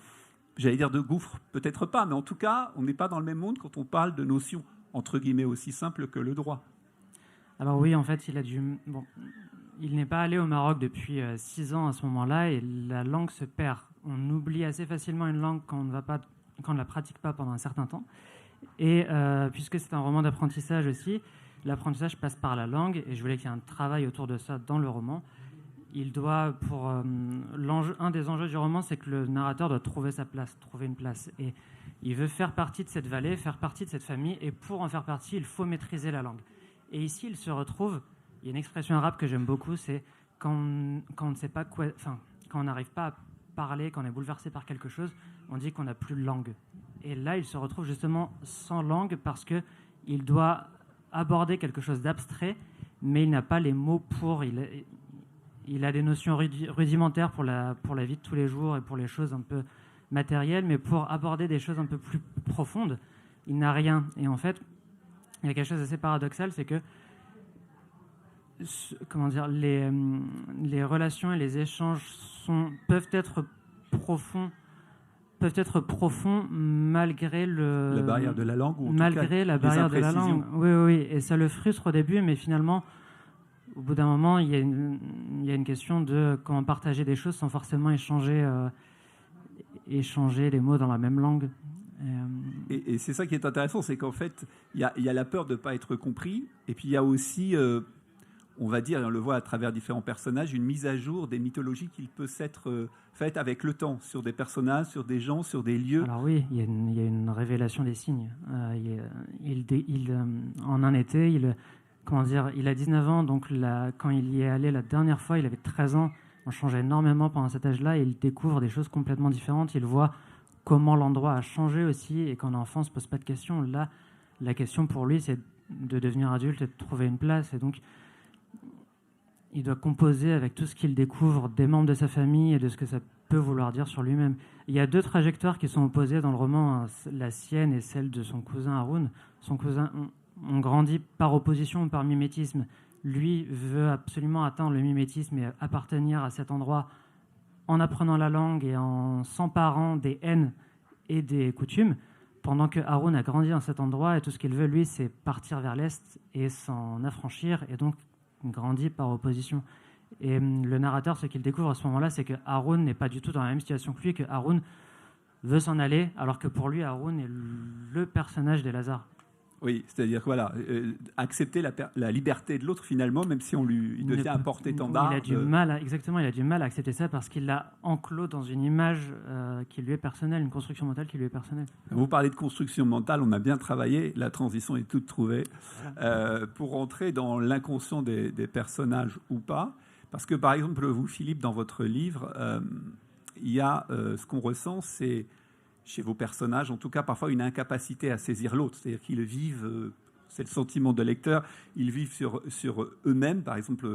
gouffre, peut-être pas, mais en tout cas, on n'est pas dans le même monde quand on parle de notions, entre guillemets, aussi simples que le droit. Alors oui, en fait, il n'est pas allé au Maroc depuis 6 ans à ce moment-là, et la langue se perd. On oublie assez facilement une langue quand on ne la pratique pas pendant un certain temps. Et puisque c'est un roman d'apprentissage aussi, l'apprentissage passe par la langue, et je voulais qu'il y ait un travail autour de ça dans le roman. Il doit, un des enjeux du roman, c'est que le narrateur doit trouver sa place, trouver une place. Et il veut faire partie de cette vallée, faire partie de cette famille, et pour en faire partie, il faut maîtriser la langue. Et ici, il se retrouve, il y a une expression arabe que j'aime beaucoup, c'est quand on ne sait pas quoi, quand on n'arrive pas à parler, quand on est bouleversé par quelque chose, on dit qu'on n'a plus de langue. Et là, il se retrouve justement sans langue parce qu'il doit aborder quelque chose d'abstrait, mais il n'a pas les mots pour. Il a des notions rudimentaires pour la vie de tous les jours et pour les choses un peu matérielles, mais pour aborder des choses un peu plus profondes, il n'a rien. Et en fait, il y a quelque chose d'assez paradoxal, c'est que les relations et les échanges peuvent être profonds malgré la barrière de la langue, ou malgré la barrière de la langue. Oui, et ça le frustre au début, mais finalement, au bout d'un moment, il y a une question de comment partager des choses sans forcément échanger les mots dans la même langue. Et c'est ça qui est intéressant, c'est qu'en fait, il y a la peur de ne pas être compris, et puis il y a aussi, on va dire, et on le voit à travers différents personnages, une mise à jour des mythologies qui peut s'être faite avec le temps, sur des personnages, sur des gens, sur des lieux. Alors oui, il y a une révélation des signes. En un été, il a 19 ans, donc quand il y est allé la dernière fois, il avait 13 ans. On changeait énormément pendant cet âge-là, et il découvre des choses complètement différentes. Il voit comment l'endroit a changé aussi, et qu'en enfant, on ne se pose pas de questions. Là, la question pour lui, c'est de devenir adulte et de trouver une place. Et donc, il doit composer avec tout ce qu'il découvre des membres de sa famille et de ce que ça peut vouloir dire sur lui-même. Il y a 2 trajectoires qui sont opposées dans le roman, la sienne et celle de son cousin Haroun. Son cousin, on grandit par opposition ou par mimétisme. Lui veut absolument atteindre le mimétisme et appartenir à cet endroit en apprenant la langue et en s'emparant des haines et des coutumes. pendant que Haroun a grandi dans cet endroit, et tout ce qu'il veut, lui, c'est partir vers l'Est et s'en affranchir, et donc grandit par opposition. Et le narrateur, ce qu'il découvre à ce moment-là, c'est que Haroun n'est pas du tout dans la même situation que lui, que Haroun veut s'en aller, alors que pour lui, Haroun est le personnage d'Elazar. Oui, c'est-à-dire que voilà, accepter la liberté de l'autre finalement, même si il devient un porte-étendard. Il a du mal, exactement, il a du mal à accepter ça parce qu'il l'a enclos dans une image qui lui est personnelle, une construction mentale qui lui est personnelle. Vous parlez de construction mentale, on a bien travaillé, la transition est toute trouvée. Pour rentrer dans l'inconscient des personnages ou pas, parce que par exemple, vous, Philippe, dans votre livre, il y a ce qu'on ressent, c'est chez vos personnages, en tout cas, parfois une incapacité à saisir l'autre. C'est-à-dire qu'ils vivent, c'est le sentiment de lecteur, ils vivent sur eux-mêmes. Par exemple,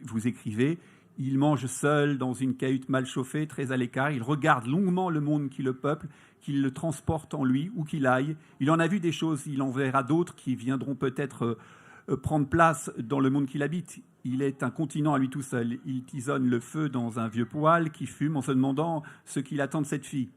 vous écrivez, il mange seul dans une cahute mal chauffée, très à l'écart. Il regarde longuement le monde qui le peuple, qu'il le transporte en lui, où qu'il aille. Il en a vu des choses, il en verra d'autres qui viendront peut-être prendre place dans le monde qu'il habite. Il est un continent à lui tout seul. Il tisonne le feu dans un vieux poêle qui fume en se demandant ce qu'il attend de cette fille.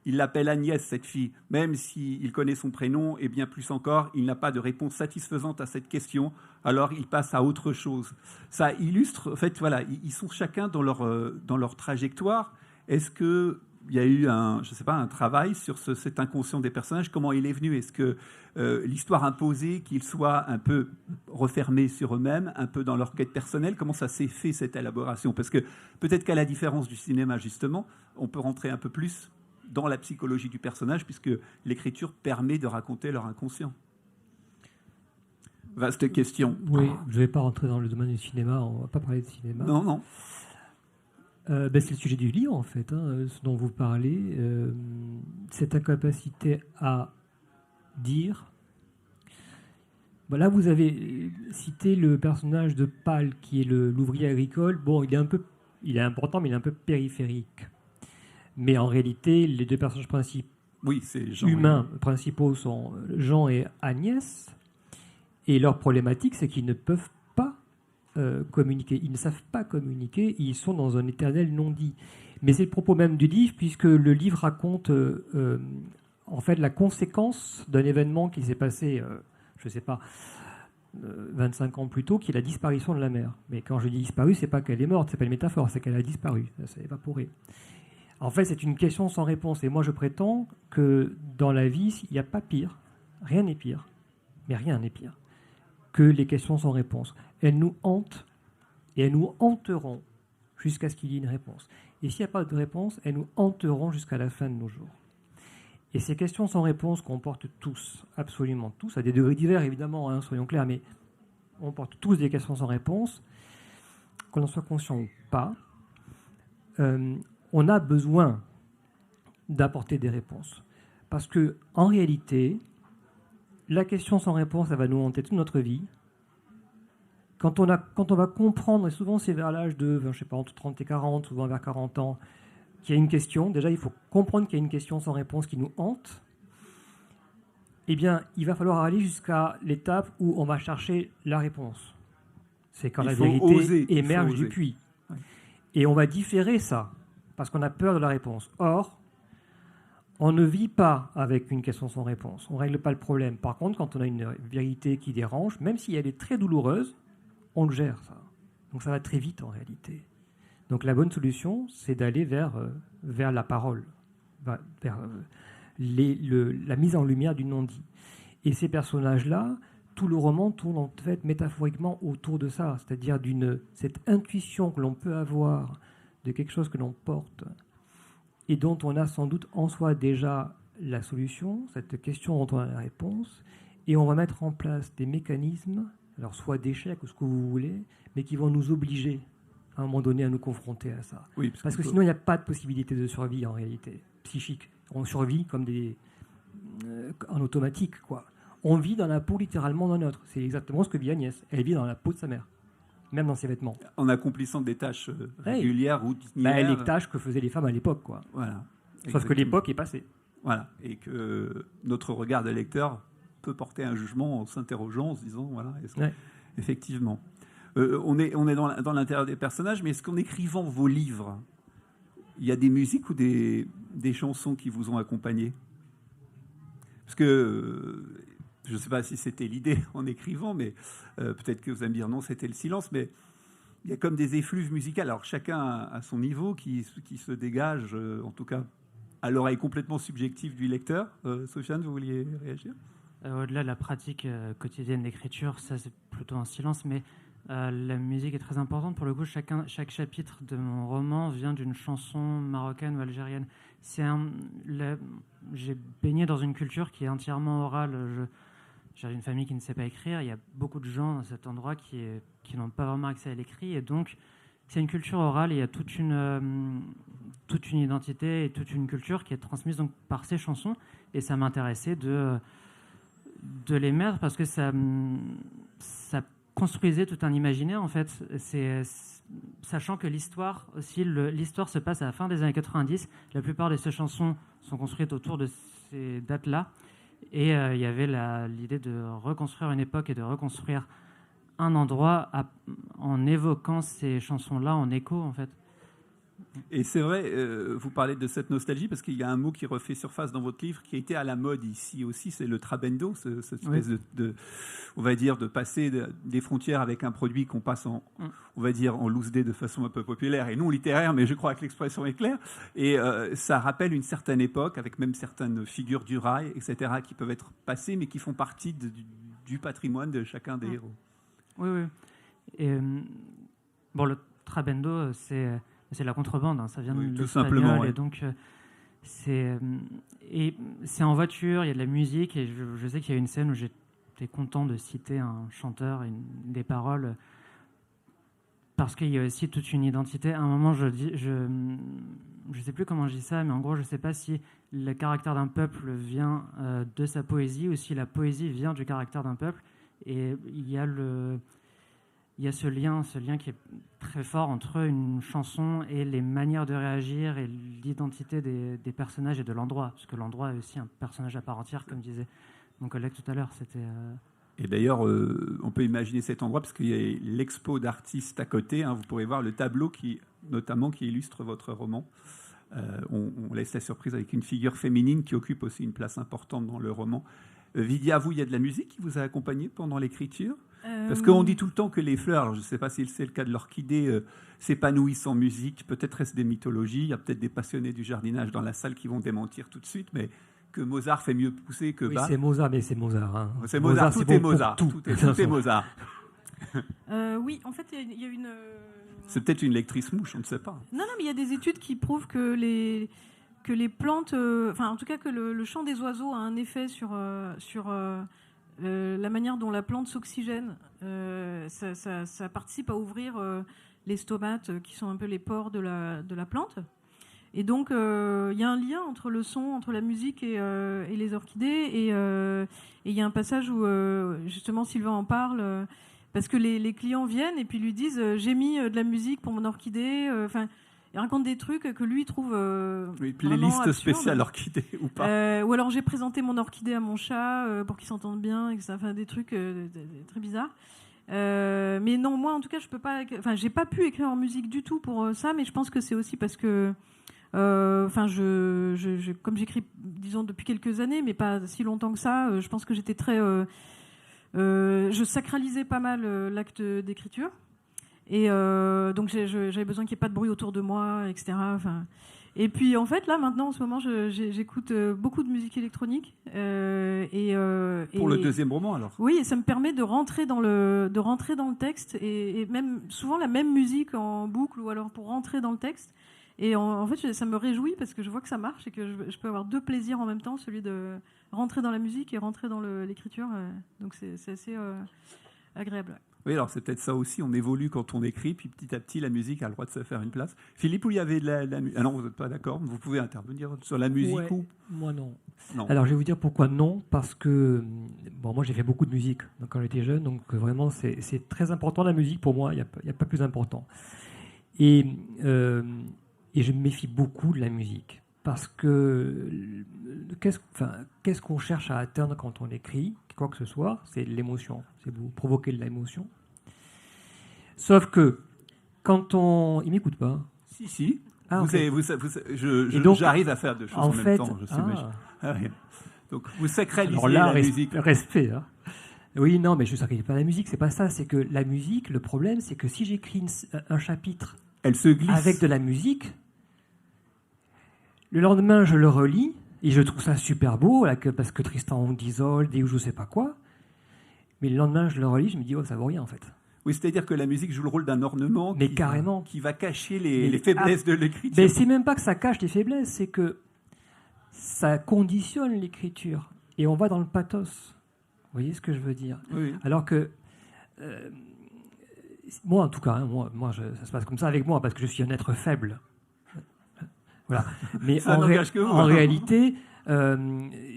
Il l'appelle Agnès, cette fille. Même s'il connaît son prénom et bien plus encore, il n'a pas de réponse satisfaisante à cette question. Alors il passe à autre chose. Ça illustre, en fait, voilà, ils sont chacun dans leur trajectoire. Est-ce que il y a eu un travail sur cet inconscient des personnages? Comment il est venu? Est-ce que l'histoire imposait qu'ils soient un peu refermés sur eux-mêmes, un peu dans leur quête personnelle? Comment ça s'est fait, cette élaboration? Parce que peut-être qu'à la différence du cinéma, justement, on peut rentrer un peu plus dans la psychologie du personnage, puisque l'écriture permet de raconter leur inconscient. Vaste question. Oui, je ne vais pas rentrer dans le domaine du cinéma, on ne va pas parler de cinéma. Non. C'est le sujet du livre, en fait, ce dont vous parlez. Cette incapacité à dire. Là, vous avez cité le personnage de Pal, qui est l'ouvrier agricole. Bon, il est important, mais il est un peu périphérique. Mais en réalité, les deux personnages principaux, principaux sont Jean et Agnès. Et leur problématique, c'est qu'ils ne peuvent pas communiquer. Ils ne savent pas communiquer, ils sont dans un éternel non-dit. Mais c'est le propos même du livre, puisque le livre raconte en fait la conséquence d'un événement qui s'est passé, 25 ans plus tôt, qui est la disparition de la mère. Mais quand je dis disparue, c'est pas qu'elle est morte, c'est pas une métaphore, c'est qu'elle a disparu, ça s'est évaporé. En fait, c'est une question sans réponse. Et moi, je prétends que dans la vie, il n'y a pas pire, rien n'est pire, mais rien n'est pire que les questions sans réponse. Elles nous hantent et elles nous hanteront jusqu'à ce qu'il y ait une réponse. Et s'il n'y a pas de réponse, elles nous hanteront jusqu'à la fin de nos jours. Et ces questions sans réponse qu'on porte tous, absolument tous, à des degrés divers évidemment, soyons clairs, mais on porte tous des questions sans réponse, qu'on en soit conscient ou pas, on a besoin d'apporter des réponses. Parce que en réalité, la question sans réponse, elle va nous hanter toute notre vie. Quand on va comprendre, et souvent c'est vers l'âge de, entre 30 et 40, souvent vers 40 ans, qu'il y a une question, déjà il faut comprendre qu'il y a une question sans réponse qui nous hante, eh bien il va falloir aller jusqu'à l'étape où on va chercher la réponse. C'est quand la vérité émerge du puits. Ouais. Et on va différer ça, parce qu'on a peur de la réponse. Or, on ne vit pas avec une question sans réponse. On ne règle pas le problème. Par contre, quand on a une vérité qui dérange, même si elle est très douloureuse, on le gère, ça. Donc ça va très vite, en réalité. Donc la bonne solution, c'est d'aller vers la parole, vers la mise en lumière du non-dit. Et ces personnages-là, tout le roman tourne en fait métaphoriquement autour de ça, c'est-à-dire cette intuition que l'on peut avoir de quelque chose que l'on porte, et dont on a sans doute en soi déjà la solution, cette question dont on a la réponse, et on va mettre en place des mécanismes, alors soit d'échec ou ce que vous voulez, mais qui vont nous obliger à un moment donné à nous confronter à ça. Oui, parce que sinon il n'y a pas de possibilité de survie en réalité, psychique. On survit comme en automatique, quoi. On vit dans la peau littéralement d'un autre. C'est exactement ce que vit Agnès. Elle vit dans la peau de sa mère. Même dans ses vêtements. En accomplissant des tâches régulières, routinières. Les tâches que faisaient les femmes à l'époque, quoi. Voilà. Sauf que l'époque est passée. Voilà. Et que notre regard de lecteur peut porter un jugement en s'interrogeant, en se disant, voilà, effectivement. On est dans l'intérieur des personnages, mais est-ce qu'en écrivant vos livres, il y a des musiques ou des chansons qui vous ont accompagné? que je ne sais pas si c'était l'idée en écrivant, mais peut-être que vous allez me dire non, c'était le silence, mais il y a comme des effluves musicales. Alors chacun à son niveau qui se dégage, en tout cas à l'oreille complètement subjective du lecteur. Sofiane, vous vouliez réagir ? Au-delà de la pratique quotidienne d'écriture, ça c'est plutôt un silence, mais la musique est très importante. Pour le coup, chaque chapitre de mon roman vient d'une chanson marocaine ou algérienne. J'ai baigné dans une culture qui est entièrement orale. J'ai une famille qui ne sait pas écrire. Il y a beaucoup de gens à cet endroit qui n'ont pas vraiment accès à l'écrit. Et donc, c'est une culture orale et il y a toute une identité et toute une culture qui est transmise donc, par ces chansons. Et ça m'intéressait de les mettre parce que ça construisait tout un imaginaire, en fait. Sachant que l'histoire se passe à la fin des années 90. La plupart de ces chansons sont construites autour de ces dates-là. Et il y avait l'idée de reconstruire une époque et de reconstruire un endroit en évoquant ces chansons-là en écho, en fait. Et c'est vrai, vous parlez de cette nostalgie parce qu'il y a un mot qui refait surface dans votre livre qui a été à la mode ici aussi, c'est le trabendo, cette espèce on va dire, de passer des frontières avec un produit qu'on passe on va dire, en loose day de façon un peu populaire et non littéraire, mais je crois que l'expression est claire. Et ça rappelle une certaine époque avec même certaines figures du rail, etc., qui peuvent être passées mais qui font partie du patrimoine de chacun des héros. Oui, oui. Et, le trabendo, c'est la contrebande, hein, ça vient de tout simplement. Et donc, c'est en voiture, il y a de la musique, et je sais qu'il y a une scène où j'étais content de citer un chanteur et des paroles, parce qu'il y a aussi toute une identité. À un moment, je sais plus comment je dis ça, mais en gros, je sais pas si le caractère d'un peuple vient de sa poésie ou si la poésie vient du caractère d'un peuple. Et il y a ce lien qui est très fort entre une chanson et les manières de réagir et l'identité des personnages et de l'endroit. Parce que l'endroit est aussi un personnage à part entière, comme disait mon collègue tout à l'heure. Et d'ailleurs, on peut imaginer cet endroit parce qu'il y a l'expo d'artistes à côté. Hein, vous pourrez voir le tableau qui illustre votre roman. On laisse la surprise avec une figure féminine qui occupe aussi une place importante dans le roman. Vidia, il y a de la musique qui vous a accompagné pendant l'écriture ? Parce qu'on dit tout le temps que les fleurs, alors je ne sais pas si c'est le cas de l'orchidée, s'épanouissent sans musique. Peut-être est-ce des mythologies. Il y a peut-être des passionnés du jardinage dans la salle qui vont démentir tout de suite, mais que Mozart fait mieux pousser que Bach. Oui, c'est Mozart, mais c'est Mozart. Hein. C'est Mozart, tout est Mozart. Tout est Mozart. Oui, en fait, il y a une... C'est peut-être une lectrice mouche, on ne sait pas. Non, mais il y a des études qui prouvent que les plantes... en tout cas, que le chant des oiseaux a un effet sur la manière dont la plante s'oxygène. Ça participe à ouvrir les stomates, qui sont un peu les pores de la plante. Et donc, il y a un lien entre le son, entre la musique et les orchidées. Et il y a un passage où, justement, Sylvain en parle, parce que les clients viennent et puis lui disent « J'ai mis de la musique pour mon orchidée ». Il raconte des trucs que lui trouve oui, playlist spéciale orchidée ou pas. Ou alors j'ai présenté mon orchidée à mon chat pour qu'il s'entende bien, et que ça fait des trucs très bizarres. Mais non, moi en tout cas, j'ai pas pu écrire en musique du tout pour ça, mais je pense que c'est aussi parce que, comme j'écris, disons depuis quelques années, mais pas si longtemps que ça, je pense que j'étais très, je sacralisais pas mal l'acte d'écriture. Et donc j'avais besoin qu'il n'y ait pas de bruit autour de moi, etc. Et puis en fait là maintenant en ce moment j'écoute beaucoup de musique électronique. Pour le deuxième roman alors. Oui, et ça me permet de rentrer dans le texte et même souvent la même musique en boucle ou alors pour rentrer dans le texte. Et en fait ça me réjouit parce que je vois que ça marche et que je peux avoir deux plaisirs en même temps, celui de rentrer dans la musique et rentrer dans l'écriture. Donc c'est assez agréable. Oui, alors c'est peut-être ça aussi, on évolue quand on écrit, puis petit à petit, la musique a le droit de se faire une place. Philippe, où il y avait de la musique ? Ah non, vous n'êtes pas d'accord, vous pouvez intervenir sur la musique ou... Moi non. Alors je vais vous dire pourquoi non, parce que moi j'ai fait beaucoup de musique quand j'étais jeune, donc vraiment c'est très important la musique pour moi, il n'y a pas plus important. Et je me méfie beaucoup de la musique, parce que qu'est-ce qu'on cherche à atteindre quand on écrit quoi que ce soit, c'est l'émotion, c'est vous provoquer de l'émotion. Sauf que quand on... Il m'écoute pas. Si. Ah, okay. J'arrive à faire deux choses en même temps, je suis magique. Donc vous sacralisez Alors là, la musique. respect. Hein. Oui, non, mais je ne sacralise pas la musique, c'est pas ça. C'est que la musique, le problème, c'est que si j'écris un chapitre Elle se glisse. avec de la musique, le lendemain, je le relis et je trouve ça super beau, là, parce que Tristan d'Isolde et ou je sais pas quoi. Mais le lendemain, je le relis, je me dis, oh, ça vaut rien en fait. Oui, c'est-à-dire que la musique joue le rôle d'un ornement Mais carrément. qui va cacher les faiblesses de l'écriture. Mais c'est même pas que ça cache les faiblesses, c'est que ça conditionne l'écriture. Et on va dans le pathos. Vous voyez ce que je veux dire? Oui. Alors que, moi en tout cas, hein, ça se passe comme ça avec moi, parce que je suis un être faible. Voilà. Mais Ça n'engage que vous, en hein. réalité,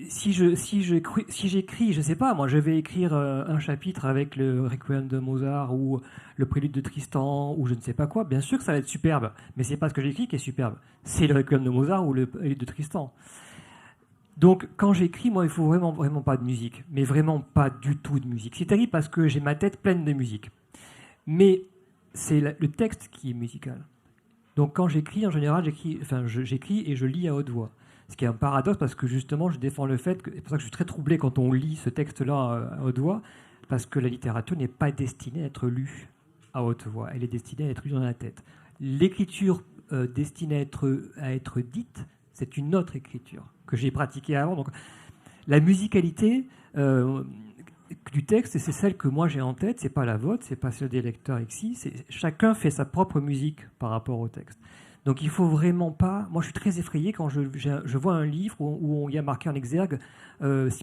si j'écris, je sais pas, moi je vais écrire un chapitre avec le Requiem de Mozart ou le Prélude de Tristan ou je ne sais pas quoi, bien sûr que ça va être superbe, mais c'est pas ce que j'écris qui est superbe, c'est le Requiem de Mozart ou le Prélude de Tristan. Donc quand j'écris, moi il faut vraiment pas de musique, mais vraiment pas du tout de musique. C'est terrible parce que j'ai ma tête pleine de musique, mais c'est le texte qui est musical. Donc quand j'écris, en général, j'écris et je lis à haute voix. Ce qui est un paradoxe parce que justement, je défends le fait que... C'est pour ça que je suis très troublé quand on lit ce texte-là à haute voix, parce que la littérature n'est pas destinée à être lue à haute voix. Elle est destinée à être lue dans la tête. L'écriture destinée à être dite, c'est une autre écriture que j'ai pratiquée avant. Donc la musicalité du texte, c'est celle que moi j'ai en tête, c'est pas la vôtre, c'est pas celle des lecteurs ici. Chacun fait sa propre musique par rapport au texte. Donc il faut vraiment pas... Moi je suis très effrayé quand je vois un livre où il y a marqué en exergue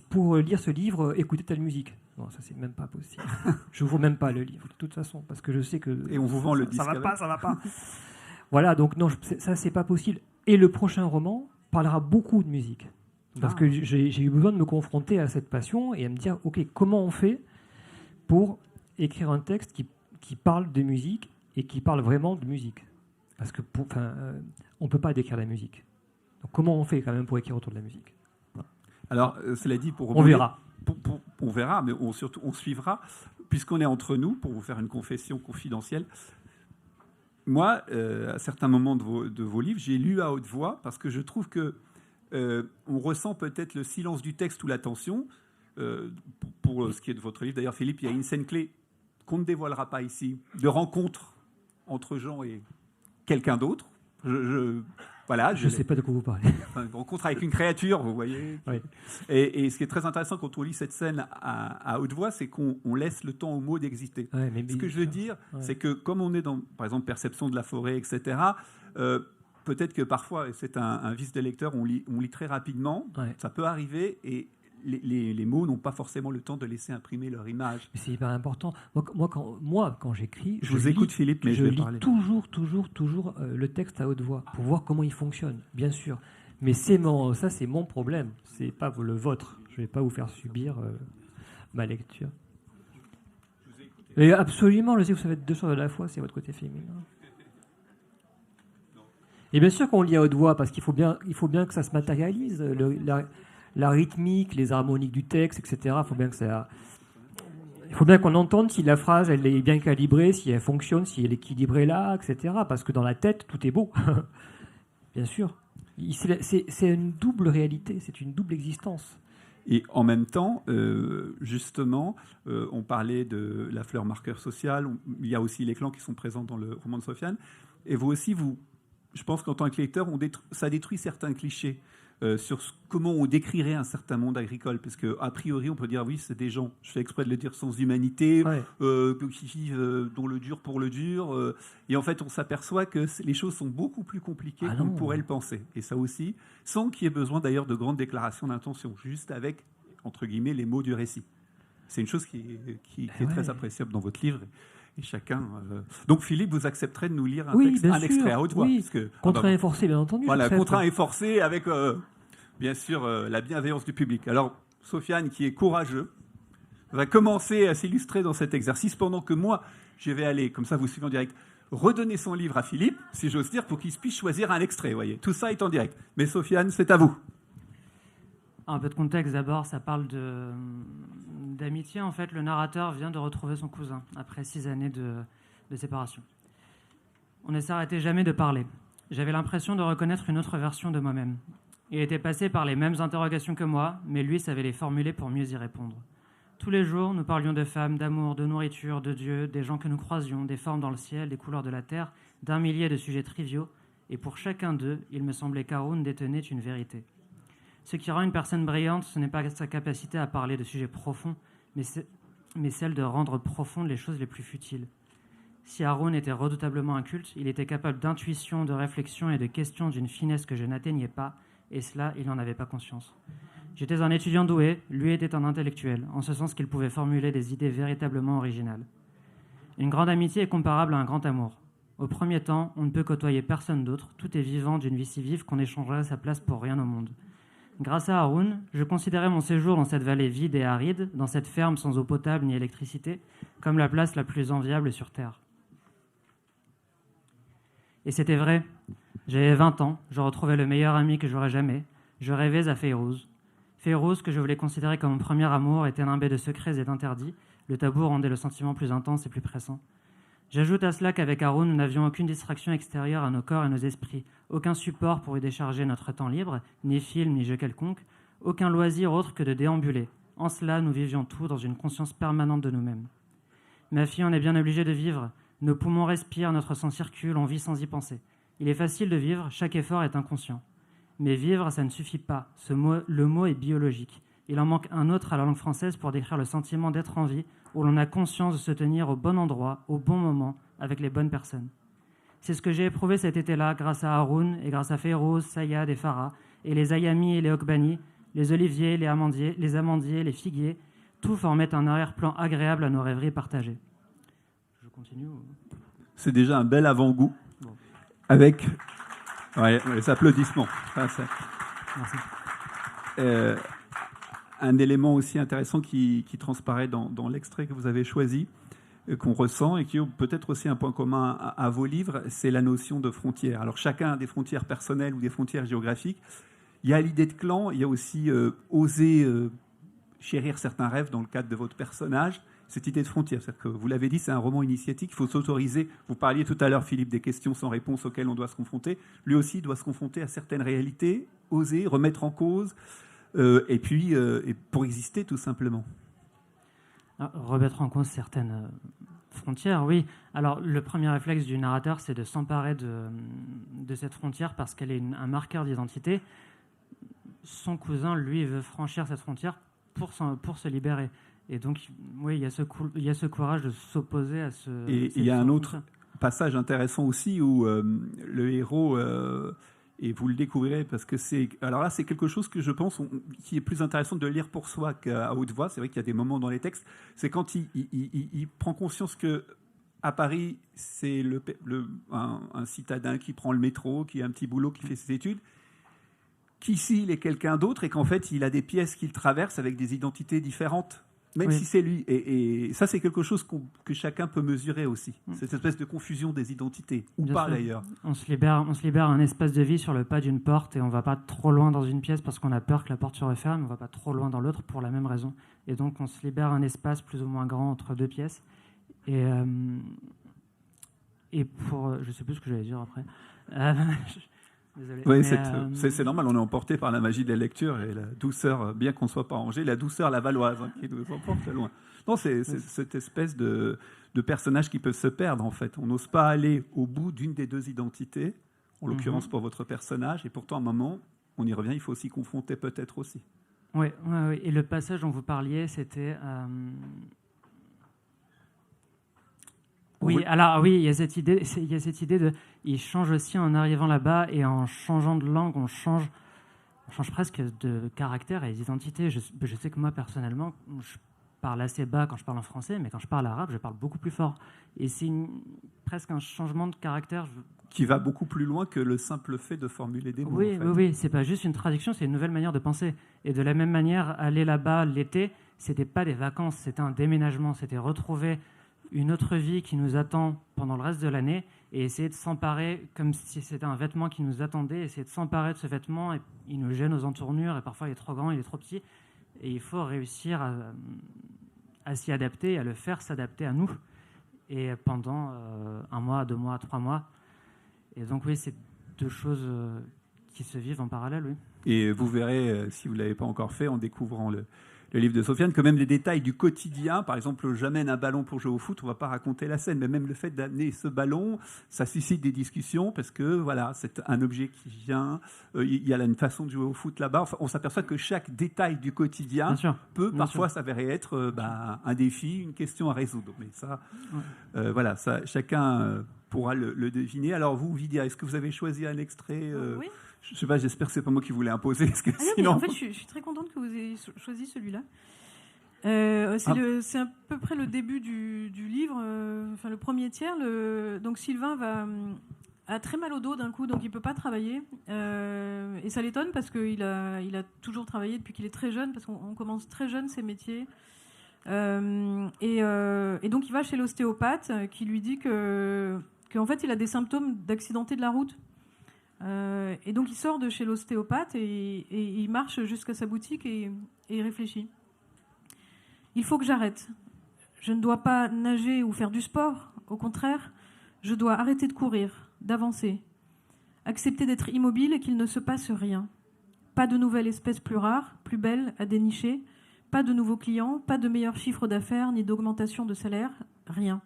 pour lire ce livre, écoutez telle musique. Non, ça c'est même pas possible. Je n'ouvre même pas le livre de toute façon parce que je sais que... Et on vous vend le disque. Ça va pas. Voilà, donc non, ça c'est pas possible. Et le prochain roman parlera beaucoup de musique. Parce que j'ai eu besoin de me confronter à cette passion et à me dire, ok, comment on fait pour écrire un texte qui parle de musique et qui parle vraiment de musique? Parce que on ne peut pas décrire la musique. Donc comment on fait quand même pour écrire autour de la musique? Alors, cela dit, on verra. On verra, mais surtout on suivra, puisqu'on est entre nous, pour vous faire une confession confidentielle. Moi, à certains moments de vos livres, j'ai lu à haute voix parce que je trouve que on ressent peut-être le silence du texte ou la tension. Pour ce qui est de votre livre, d'ailleurs, Philippe, il y a une scène clé qu'on ne dévoilera pas ici, de rencontre entre Jean et quelqu'un d'autre. Voilà, je ne sais pas de quoi vous parlez. Une rencontre avec une créature, vous voyez. Oui. Et ce qui est très intéressant quand on lit cette scène à haute voix, c'est qu'on laisse le temps aux mots d'exister. Ouais, ce que je veux dire, c'est que comme on est dans, par exemple, perception de la forêt, etc., peut-être que parfois, et c'est un vice de lecteur, on lit très rapidement, ça peut arriver, et les mots n'ont pas forcément le temps de laisser imprimer leur image. Mais c'est hyper important. Moi, quand j'écris, je vous écoute, Philippe, mais je vais lis parler. toujours le texte à haute voix pour voir comment il fonctionne, bien sûr. Mais c'est mon problème, c'est pas le vôtre. Je vais pas vous faire subir ma lecture. Je vous ai écouté. Et absolument, je sais que ça va être deux choses à la fois, c'est votre côté féminin. Et bien sûr qu'on lit à haute voix parce qu'il faut bien que ça se matérialise. La rythmique, les harmoniques du texte, etc. Il faut bien qu'on entende si la phrase elle est bien calibrée, si elle fonctionne, si l'équilibre est là, etc. Parce que dans la tête, tout est beau. Bien sûr. C'est une double réalité, c'est une double existence. Et en même temps, justement, on parlait de la fleur marqueur social, il y a aussi les clans qui sont présents dans le roman de Sofiane. Et vous aussi, je pense qu'en tant que lecteur, ça détruit certains clichés. Sur comment on décrirait un certain monde agricole, parce qu'a priori on peut dire oui, c'est des gens, je fais exprès de le dire, sans humanité, qui vivent dans le dur pour le dur, et en fait on s'aperçoit que les choses sont beaucoup plus compliquées qu'on pourrait le penser, et ça aussi, sans qu'il y ait besoin d'ailleurs de grandes déclarations d'intention, juste avec, entre guillemets, les mots du récit. C'est une chose qui est très appréciable dans votre livre. Et chacun. Donc Philippe, vous accepterez de nous lire un extrait à haute voix. Oui, contraint et forcé, bien entendu. Voilà, contraint et forcé avec, bien sûr, la bienveillance du public. Alors, Sofiane, qui est courageux, va commencer à s'illustrer dans cet exercice pendant que moi, je vais aller, comme ça vous suivez en direct, redonner son livre à Philippe, si j'ose dire, pour qu'il puisse choisir un extrait. Voyez, tout ça est en direct. Mais Sofiane, c'est à vous. Un peu de contexte d'abord, ça parle d'amitié. En fait, le narrateur vient de retrouver son cousin après 6 années de séparation. On ne s'arrêtait jamais de parler. J'avais l'impression de reconnaître une autre version de moi-même. Il était passé par les mêmes interrogations que moi, mais lui savait les formuler pour mieux y répondre. Tous les jours, nous parlions de femmes, d'amour, de nourriture, de Dieu, des gens que nous croisions, des formes dans le ciel, des couleurs de la terre, d'un millier de sujets triviaux, et pour chacun d'eux, il me semblait qu'Haroun détenait une vérité. Ce qui rend une personne brillante, ce n'est pas sa capacité à parler de sujets profonds, mais celle de rendre profondes les choses les plus futiles. Si Haroun était redoutablement inculte, il était capable d'intuition, de réflexion et de questions d'une finesse que je n'atteignais pas, et cela, il n'en avait pas conscience. J'étais un étudiant doué, lui était un intellectuel, en ce sens qu'il pouvait formuler des idées véritablement originales. Une grande amitié est comparable à un grand amour. Au premier temps, on ne peut côtoyer personne d'autre, tout est vivant d'une vie si vive qu'on échangerait sa place pour rien au monde. Grâce à Haroun, je considérais mon séjour dans cette vallée vide et aride, dans cette ferme sans eau potable ni électricité, comme la place la plus enviable sur Terre. Et c'était vrai. J'avais 20 ans, je retrouvais le meilleur ami que j'aurais jamais. Je rêvais à Feyrouz. Feyrouz, que je voulais considérer comme mon premier amour, était nimbé de secrets et d'interdits. Le tabou rendait le sentiment plus intense et plus pressant. J'ajoute à cela qu'avec Haroun, nous n'avions aucune distraction extérieure à nos corps et nos esprits, aucun support pour y décharger notre temps libre, ni film, ni jeu quelconque, aucun loisir autre que de déambuler. En cela, nous vivions tous dans une conscience permanente de nous-mêmes. Ma fille, on est bien obligé de vivre. Nos poumons respirent, notre sang circule, on vit sans y penser. Il est facile de vivre, chaque effort est inconscient. Mais vivre, ça ne suffit pas. Le mot est biologique. Il en manque un autre à la langue française pour décrire le sentiment d'être en vie, où l'on a conscience de se tenir au bon endroit, au bon moment, avec les bonnes personnes. C'est ce que j'ai éprouvé cet été-là, grâce à Haroun et grâce à Feyrouz, Sayad et Farah, et les Ayami et les Okbani, les oliviers, les amandiers, les figuiers, tout formait un arrière-plan agréable à nos rêveries partagées. Je continue. C'est déjà un bel avant-goût, bon. Avec les applaudissements. Merci. Un élément aussi intéressant qui transparaît dans l'extrait que vous avez choisi, qu'on ressent et qui est peut-être aussi un point commun à vos livres, c'est la notion de frontières. Alors chacun a des frontières personnelles ou des frontières géographiques. Il y a l'idée de clan, il y a aussi oser chérir certains rêves dans le cadre de votre personnage, cette idée de frontières. C'est-à-dire que vous l'avez dit, c'est un roman initiatique, il faut s'autoriser. Vous parliez tout à l'heure, Philippe, des questions sans réponse auxquelles on doit se confronter. Lui aussi doit se confronter à certaines réalités, oser, remettre en cause, et puis pour exister tout simplement. Remettre en cause certaines frontières, oui. Alors, le premier réflexe du narrateur, c'est de s'emparer de cette frontière parce qu'elle est un marqueur d'identité. Son cousin, lui, veut franchir cette frontière pour se libérer. Et donc, oui, il y a ce courage de s'opposer à ce... Et il y a un autre passage intéressant aussi où le héros... et vous le découvrirez parce que c'est... Alors là, c'est quelque chose que je pense qui est plus intéressant de lire pour soi qu'à haute voix. C'est vrai qu'il y a des moments dans les textes. C'est quand il prend conscience que à Paris, c'est un citadin qui prend le métro, qui a un petit boulot, qui fait ses études, qu'ici, il est quelqu'un d'autre et qu'en fait, il a des pièces qu'il traverse avec des identités différentes. Même si c'est lui. Et ça, c'est quelque chose que chacun peut mesurer aussi. Cette espèce de confusion des identités. Ou bien pas, sûr. D'ailleurs. On se libère un espace de vie sur le pas d'une porte et on ne va pas trop loin dans une pièce parce qu'on a peur que la porte se referme. On ne va pas trop loin dans l'autre pour la même raison. Et donc, on se libère un espace plus ou moins grand entre deux pièces. Et pour... je ne sais plus ce que j'allais dire après. Désolé. Oui, c'est normal, on est emporté par la magie de la lecture et la douceur, bien qu'on ne soit pas à Angers, la douceur lavalloise qui nous emporte loin. Non, c'est cette espèce de personnage qui peut se perdre, en fait. On n'ose pas aller au bout d'une des deux identités, en l'occurrence pour votre personnage, et pourtant, à un moment, on y revient, il faut s'y confronter peut-être aussi. Oui, et le passage dont vous parliez, c'était... Oui, alors oui, il y a cette idée de, il change aussi en arrivant là-bas et en changeant de langue, on change presque de caractère et d'identité. Je sais que moi personnellement, je parle assez bas quand je parle en français, mais quand je parle arabe, je parle beaucoup plus fort. Et c'est presque un changement de caractère. Qui va beaucoup plus loin que le simple fait de formuler des mots. Oui, en fait. Oui, c'est pas juste une traduction, c'est une nouvelle manière de penser. Et de la même manière, aller là-bas l'été, c'était pas des vacances, c'était un déménagement, c'était retrouver une autre vie qui nous attend pendant le reste de l'année et essayer de s'emparer comme si c'était un vêtement qui nous attendait, essayer de s'emparer de ce vêtement, et il nous gêne aux entournures et parfois il est trop grand, il est trop petit et il faut réussir à s'y adapter, à le faire s'adapter à nous et pendant 1 mois, 2 mois, 3 mois. Et donc oui, c'est deux choses qui se vivent en parallèle, oui. Et vous verrez, si vous ne l'avez pas encore fait, en découvrant le livre de Sofiane, que même les détails du quotidien, par exemple, j'amène un ballon pour jouer au foot, on ne va pas raconter la scène, mais même le fait d'amener ce ballon, ça suscite des discussions, parce que voilà, c'est un objet qui vient, il y a là une façon de jouer au foot là-bas. Enfin, on s'aperçoit que chaque détail du quotidien peut parfois s'avérer être un défi, une question à résoudre. Mais ça, voilà, ça, chacun pourra le deviner. Alors vous, Vidia, est-ce que vous avez choisi un extrait Oui. Je ne sais pas, j'espère que ce n'est pas moi qui vous l'ai imposé. Parce que sinon... En fait, je suis très contente que vous ayez choisi celui-là. C'est à peu près le début du livre, enfin le premier tiers. Donc Sylvain a très mal au dos d'un coup, donc il ne peut pas travailler. Et ça l'étonne parce qu'il a toujours travaillé depuis qu'il est très jeune, parce qu'on commence très jeune ces métiers. Et donc il va chez l'ostéopathe qui lui dit qu'en fait il a des symptômes d'accidenté de la route. Et donc il sort de chez l'ostéopathe et il marche jusqu'à sa boutique et il réfléchit. Il faut que j'arrête. Je ne dois pas nager ou faire du sport. Au contraire, je dois arrêter de courir, d'avancer. Accepter d'être immobile et qu'il ne se passe rien. Pas de nouvelle espèce plus rare, plus belle à dénicher. Pas de nouveaux clients, pas de meilleur chiffre d'affaires ni d'augmentation de salaire. Rien.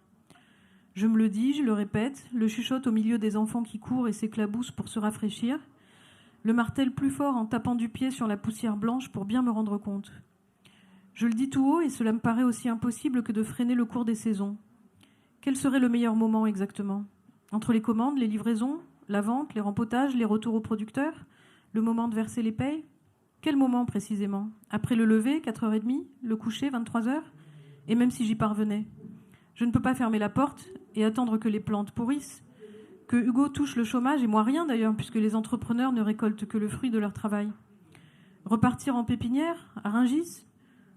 Je me le dis, je le répète, le chuchote au milieu des enfants qui courent et s'éclaboussent pour se rafraîchir, le martèle plus fort en tapant du pied sur la poussière blanche pour bien me rendre compte. Je le dis tout haut et cela me paraît aussi impossible que de freiner le cours des saisons. Quel serait le meilleur moment exactement ? Entre les commandes, les livraisons, la vente, les rempotages, les retours aux producteurs, le moment de verser les payes ? Quel moment précisément ? Après le lever, 4h30, le coucher, 23h ? Et même si j'y parvenais ? Je ne peux pas fermer la porte et attendre que les plantes pourrissent, que Hugo touche le chômage, et moi rien d'ailleurs, puisque les entrepreneurs ne récoltent que le fruit de leur travail. Repartir en pépinière, à Rungis,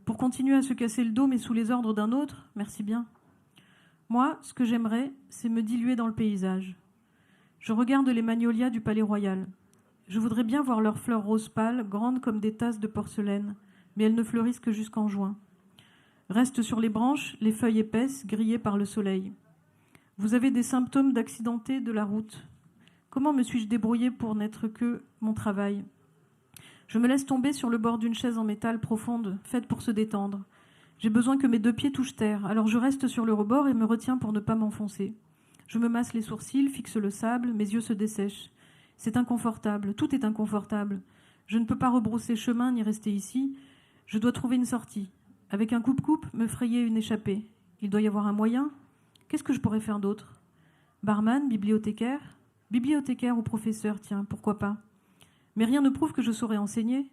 pour continuer à se casser le dos, mais sous les ordres d'un autre, merci bien. Moi, ce que j'aimerais, c'est me diluer dans le paysage. Je regarde les magnolias du Palais Royal. Je voudrais bien voir leurs fleurs roses pâles, grandes comme des tasses de porcelaine, mais elles ne fleurissent que jusqu'en juin. Restent sur les branches les feuilles épaisses, grillées par le soleil. Vous avez des symptômes d'accidenté de la route. Comment me suis-je débrouillée pour n'être que mon travail ? Je me laisse tomber sur le bord d'une chaise en métal profonde, faite pour se détendre. J'ai besoin que mes 2 pieds touchent terre, alors je reste sur le rebord et me retiens pour ne pas m'enfoncer. Je me masse les sourcils, fixe le sable, mes yeux se dessèchent. C'est inconfortable, tout est inconfortable. Je ne peux pas rebrousser chemin ni rester ici. Je dois trouver une sortie. Avec un coupe-coupe, me frayer une échappée. Il doit y avoir un moyen. Qu'est-ce que je pourrais faire d'autre ? Barman, bibliothécaire ? Bibliothécaire ou professeur, tiens, pourquoi pas ? Mais rien ne prouve que je saurais enseigner.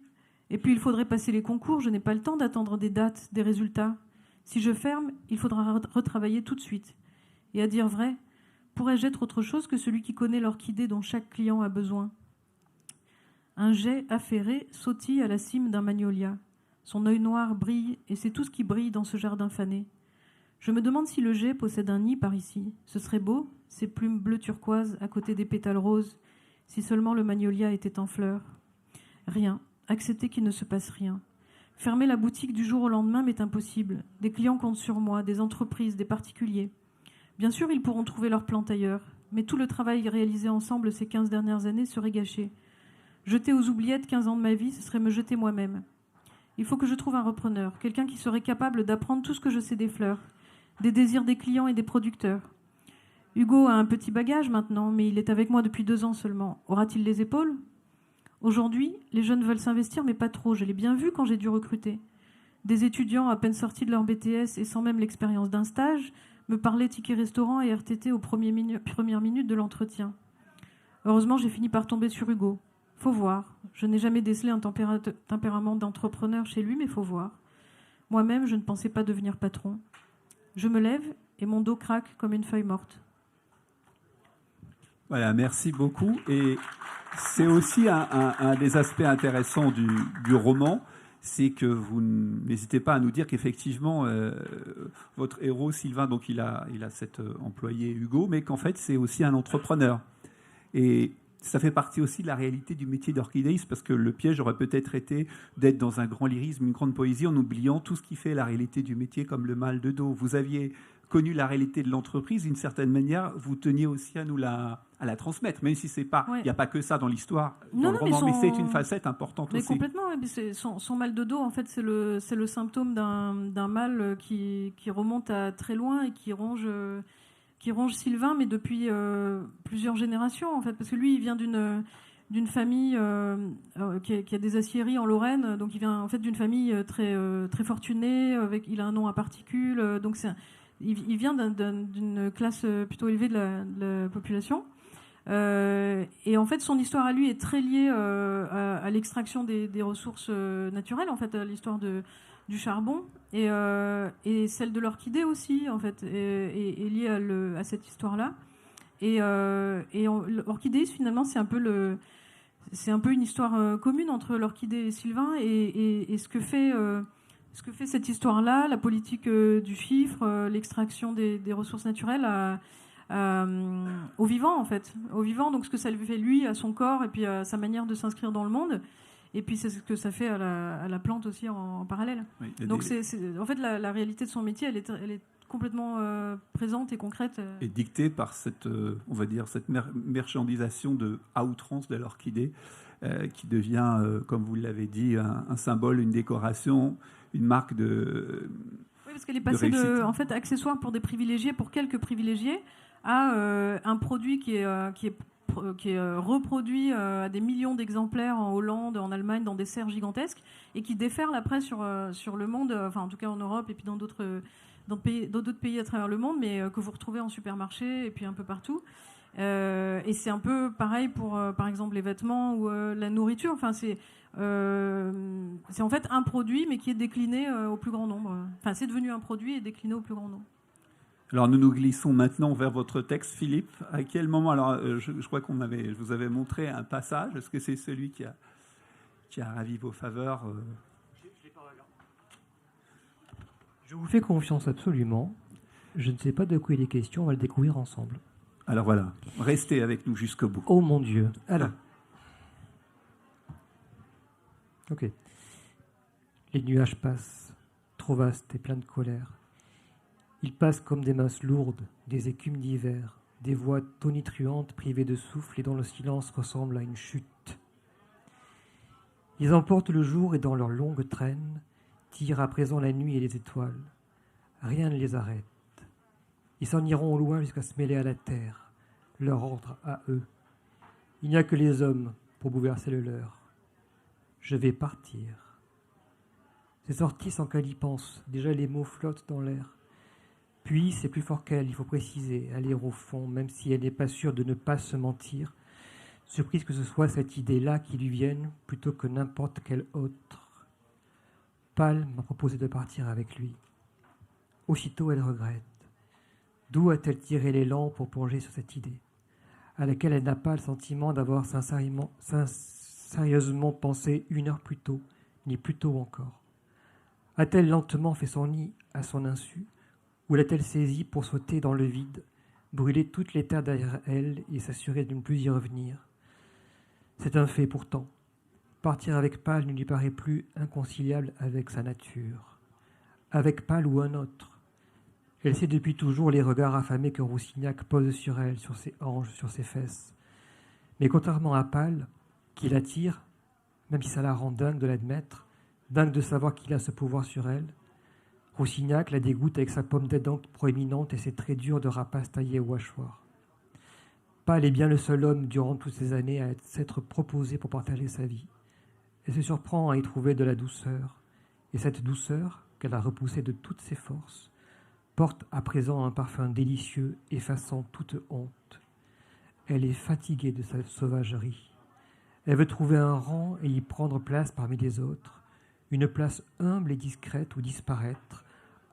Et puis il faudrait passer les concours, je n'ai pas le temps d'attendre des dates, des résultats. Si je ferme, il faudra retravailler tout de suite. Et à dire vrai, pourrais-je être autre chose que celui qui connaît l'orchidée dont chaque client a besoin ? Un jet affairé sautille à la cime d'un magnolia. Son œil noir brille, et c'est tout ce qui brille dans ce jardin fané. Je me demande si le jet possède un nid par ici. Ce serait beau, ces plumes bleues turquoise à côté des pétales roses, si seulement le magnolia était en fleurs. Rien. Accepter qu'il ne se passe rien. Fermer la boutique du jour au lendemain m'est impossible. Des clients comptent sur moi, des entreprises, des particuliers. Bien sûr, ils pourront trouver leur plante ailleurs, mais tout le travail réalisé ensemble ces 15 dernières années serait gâché. Jeter aux oubliettes 15 ans de ma vie, ce serait me jeter moi-même. Il faut que je trouve un repreneur, quelqu'un qui serait capable d'apprendre tout ce que je sais des fleurs, des désirs des clients et des producteurs. Hugo a un petit bagage maintenant, mais il est avec moi depuis 2 ans seulement. Aura-t-il les épaules ? Aujourd'hui, les jeunes veulent s'investir, mais pas trop. Je l'ai bien vu quand j'ai dû recruter. Des étudiants à peine sortis de leur BTS et sans même l'expérience d'un stage me parlaient tickets restaurant et RTT aux premières minutes de l'entretien. Heureusement, j'ai fini par tomber sur Hugo. Faut voir. Je n'ai jamais décelé un tempérament d'entrepreneur chez lui, mais faut voir. Moi-même, je ne pensais pas devenir patron. Je me lève et mon dos craque comme une feuille morte. Voilà, merci beaucoup. Et c'est aussi un des aspects intéressants du roman, c'est que vous n'hésitez pas à nous dire qu'effectivement, votre héros, Sylvain, donc il a cet employé Hugo, mais qu'en fait, c'est aussi un entrepreneur. Et ça fait partie aussi de la réalité du métier d'orchidéiste, parce que le piège aurait peut-être été d'être dans un grand lyrisme, une grande poésie, en oubliant tout ce qui fait la réalité du métier, comme le mal de dos. Vous aviez connu la réalité de l'entreprise, d'une certaine manière, vous teniez aussi à à la transmettre, même si c'est pas, il n'y a pas que ça dans l'histoire, dans le roman, mais c'est une facette importante mais aussi. Complètement. Son mal de dos, en fait, c'est le symptôme d'un mal qui remonte à très loin et qui ronge Sylvain, mais depuis plusieurs générations, en fait, parce que lui, il vient d'une famille qui a des aciéries en Lorraine, donc il vient en fait d'une famille très fortunée, il a un nom à particules, donc il vient d'une classe plutôt élevée de la population. Et en fait, son histoire à lui est très liée à l'extraction des ressources naturelles, en fait, à l'histoire du charbon, et celle de l'orchidée aussi, en fait, est liée à cette histoire-là. Et l'orchidée, finalement, c'est un peu une histoire commune entre l'orchidée et Sylvain, et ce que fait cette histoire-là, la politique du chiffre, l'extraction des ressources naturelles au vivant, en fait. Au vivant, donc ce que ça lui fait lui, à son corps, et puis à sa manière de s'inscrire dans le monde. Et puis c'est ce que ça fait à la plante aussi en parallèle. Oui, donc en fait, la réalité de son métier, elle est complètement présente et concrète. Et dictée par cette, on va dire, cette marchandisation à outrance de l'orchidée, qui devient, comme vous l'avez dit, un symbole, une décoration, une marque de... Oui, parce qu'elle est passée en fait, accessoire pour des privilégiés, pour quelques privilégiés, à un produit qui est reproduit à des millions d'exemplaires en Hollande, en Allemagne, dans des serres gigantesques, et qui déferle après sur le monde, enfin en tout cas en Europe, et puis dans d'autres pays à travers le monde, mais que vous retrouvez en supermarché et puis un peu partout. Et c'est un peu pareil pour, par exemple, les vêtements ou la nourriture. Enfin, c'est en fait un produit, mais qui est décliné au plus grand nombre. Enfin, c'est devenu un produit et décliné au plus grand nombre. Alors, nous glissons maintenant vers votre texte, Philippe. À quel moment... Alors, je crois je vous avais montré un passage. Est-ce que c'est celui qui a ravi vos faveurs Je vous fais confiance absolument. Je ne sais pas de quoi il est question. On va le découvrir ensemble. Alors voilà, restez avec nous jusqu'au bout. Oh mon Dieu. Alors. Ok. Les nuages passent, trop vastes et pleins de colère. Ils passent comme des masses lourdes, des écumes d'hiver, des voix tonitruantes privées de souffle et dont le silence ressemble à une chute. Ils emportent le jour et dans leur longue traîne tirent à présent la nuit et les étoiles. Rien ne les arrête. Ils s'en iront au loin jusqu'à se mêler à la terre, leur ordre à eux. Il n'y a que les hommes pour bouleverser le leur. Je vais partir. C'est sorti sans qu'elle y pense. Déjà les mots flottent dans l'air. Puis, c'est plus fort qu'elle, il faut préciser, aller au fond, même si elle n'est pas sûre de ne pas se mentir, surprise que ce soit cette idée-là qui lui vienne plutôt que n'importe quelle autre. Pâle m'a proposé de partir avec lui. Aussitôt, elle regrette. D'où a-t-elle tiré l'élan pour plonger sur cette idée, à laquelle elle n'a pas le sentiment d'avoir sérieusement pensé 1 heure plus tôt, ni plus tôt encore? A-t-elle lentement fait son nid à son insu, ou l'a-t-elle saisi pour sauter dans le vide, brûler toutes les terres derrière elle et s'assurer de ne plus y revenir? C'est un fait pourtant. Partir avec Pâle ne lui paraît plus inconciliable avec sa nature. Avec Pâle ou un autre. Elle sait depuis toujours les regards affamés que Roussignac pose sur elle, sur ses hanches, sur ses fesses. Mais contrairement à Pâle, qui l'attire, même si ça la rend dingue de l'admettre, dingue de savoir qu'il a ce pouvoir sur elle, Roussignac la dégoûte avec sa pomme d'Adam proéminente et ses traits durs de rapace taillé au hachoir. Pâle est bien le seul homme durant toutes ces années à s'être proposé pour partager sa vie. Elle se surprend à y trouver de la douceur, et cette douceur, qu'elle a repoussée de toutes ses forces, porte à présent un parfum délicieux effaçant toute honte. Elle est fatiguée de sa sauvagerie. Elle veut trouver un rang et y prendre place parmi les autres, une place humble et discrète où disparaître,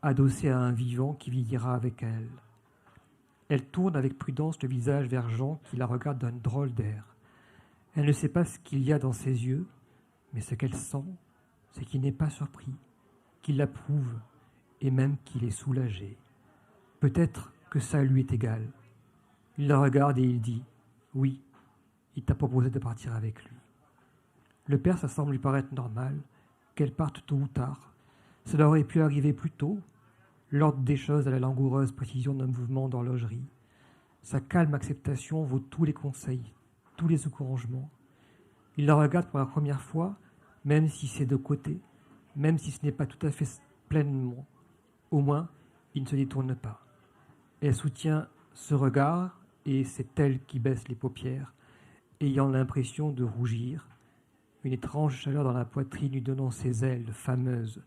adossée à un vivant qui vieillira avec elle. Elle tourne avec prudence le visage vers Jean qui la regarde d'un drôle d'air. Elle ne sait pas ce qu'il y a dans ses yeux, mais ce qu'elle sent, c'est qu'il n'est pas surpris, qu'il l'approuve et même qu'il est soulagé. Peut-être que ça lui est égal. Il la regarde et il dit « Oui, il t'a proposé de partir avec lui. » Le père, ça semble lui paraître normal, qu'elle parte tôt ou tard. Cela aurait pu arriver plus tôt. l'ordre des choses à la langoureuse précision d'un mouvement d'horlogerie. Sa calme acceptation vaut tous les conseils, tous les encouragements. Il la regarde pour la première fois, même si c'est de côté, même si ce n'est pas tout à fait pleinement. Au moins, il ne se détourne pas. Elle soutient ce regard et c'est elle qui baisse les paupières, ayant l'impression de rougir, une étrange chaleur dans la poitrine lui donnant ces ailes fameuses